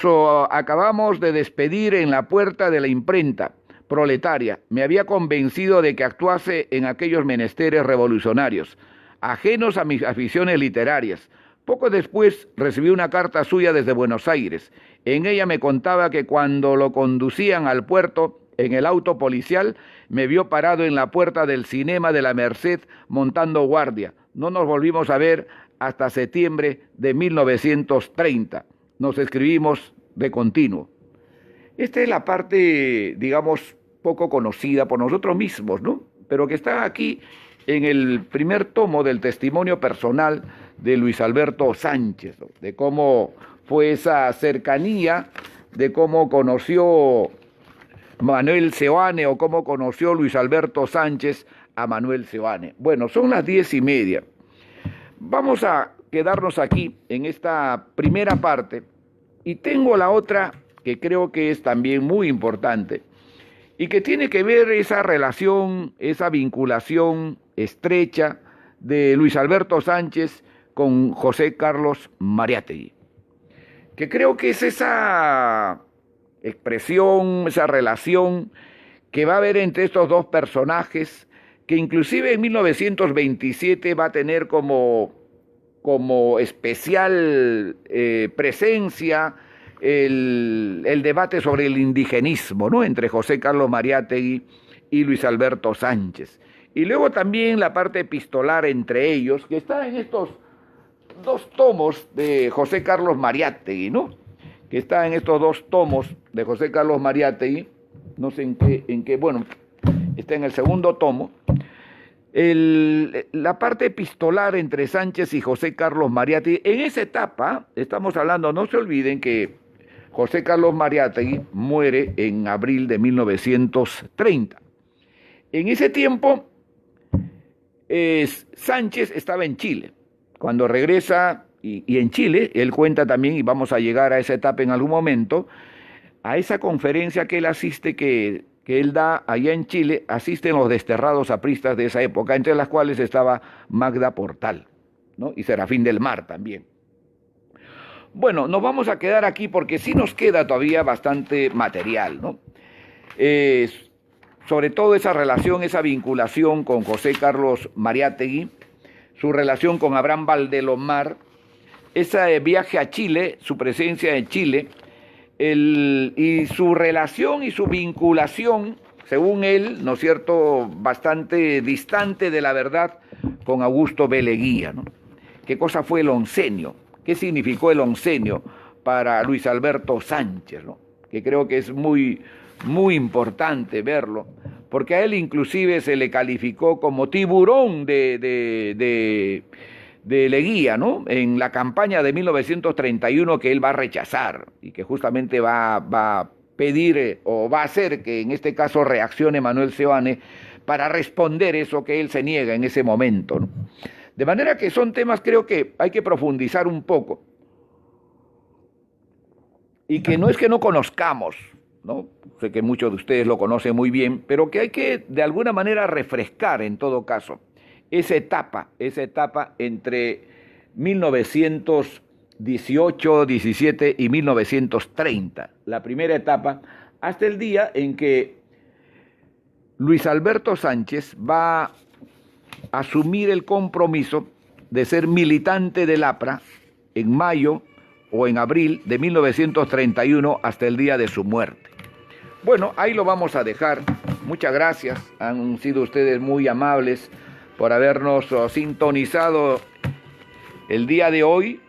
acabamos de despedir en la puerta de la imprenta proletaria. Me había convencido de que actuase en aquellos menesteres revolucionarios, ajenos a mis aficiones literarias. Poco después recibí una carta suya desde Buenos Aires. En ella me contaba que cuando lo conducían al puerto en el auto policial, me vio parado en la puerta del cinema de la Merced montando guardia. No nos volvimos a ver hasta septiembre de 1930. Nos escribimos de continuo. Esta es la parte, digamos, poco conocida por nosotros mismos, ¿no? Pero que está aquí en el primer tomo del testimonio personal de Luis Alberto Sánchez, ¿no? De cómo fue esa cercanía, de cómo conoció Manuel Seoane o cómo conoció Luis Alberto Sánchez a Manuel Seoane. Bueno, son las 10:30. Vamos a quedarnos aquí en esta primera parte y tengo la otra que creo que es también muy importante y que tiene que ver esa relación, esa vinculación estrecha de Luis Alberto Sánchez con José Carlos Mariátegui, que creo que es esa expresión, esa relación que va a haber entre estos dos personajes, que inclusive en 1927 va a tener como especial presencia el debate sobre el indigenismo, ¿no? Entre José Carlos Mariátegui y Luis Alberto Sánchez. Y luego también la parte epistolar entre ellos, que está en estos dos tomos de José Carlos Mariátegui, ¿no? Que está en estos dos tomos de José Carlos Mariátegui, no sé en qué, bueno, está en el segundo tomo. La parte epistolar entre Sánchez y José Carlos Mariátegui, en esa etapa, estamos hablando, no se olviden que José Carlos Mariátegui muere en abril de 1930. En ese tiempo, Sánchez estaba en Chile. Cuando regresa, y en Chile, él cuenta también, y vamos a llegar a esa etapa en algún momento, a esa conferencia que él asiste, que él da allá en Chile, asisten los desterrados apristas de esa época, entre las cuales estaba Magda Portal, ¿no? Y Serafín del Mar también. Bueno, nos vamos a quedar aquí porque sí nos queda todavía bastante material, ¿no? sobre todo esa relación, esa vinculación con José Carlos Mariátegui, su relación con Abraham Valdelomar, ese viaje a Chile, su presencia en Chile, y su relación y su vinculación, según él, ¿no es cierto?, bastante distante de la verdad, con Augusto B. Leguía, ¿no? ¿Qué cosa fue el oncenio? ¿Qué significó el oncenio para Luis Alberto Sánchez, ¿no? Que creo que es muy importante verlo, porque a él inclusive se le calificó como tiburón de Leguía, ¿no? En la campaña de 1931, que él va a rechazar y que justamente va a pedir o va a hacer que en este caso reaccione Manuel Seoane para responder eso que él se niega en ese momento, ¿no? De manera que son temas, creo que hay que profundizar un poco, y que no es que no conozcamos, ¿no? Sé que muchos de ustedes lo conocen muy bien, pero que hay que de alguna manera refrescar en todo caso esa etapa entre 1918, 17 y 1930, la primera etapa, hasta el día en que Luis Alberto Sánchez va a asumir el compromiso de ser militante del APRA en mayo o en abril de 1931 hasta el día de su muerte. Bueno, ahí lo vamos a dejar. Muchas gracias, han sido ustedes muy amables por habernos sintonizado el día de hoy.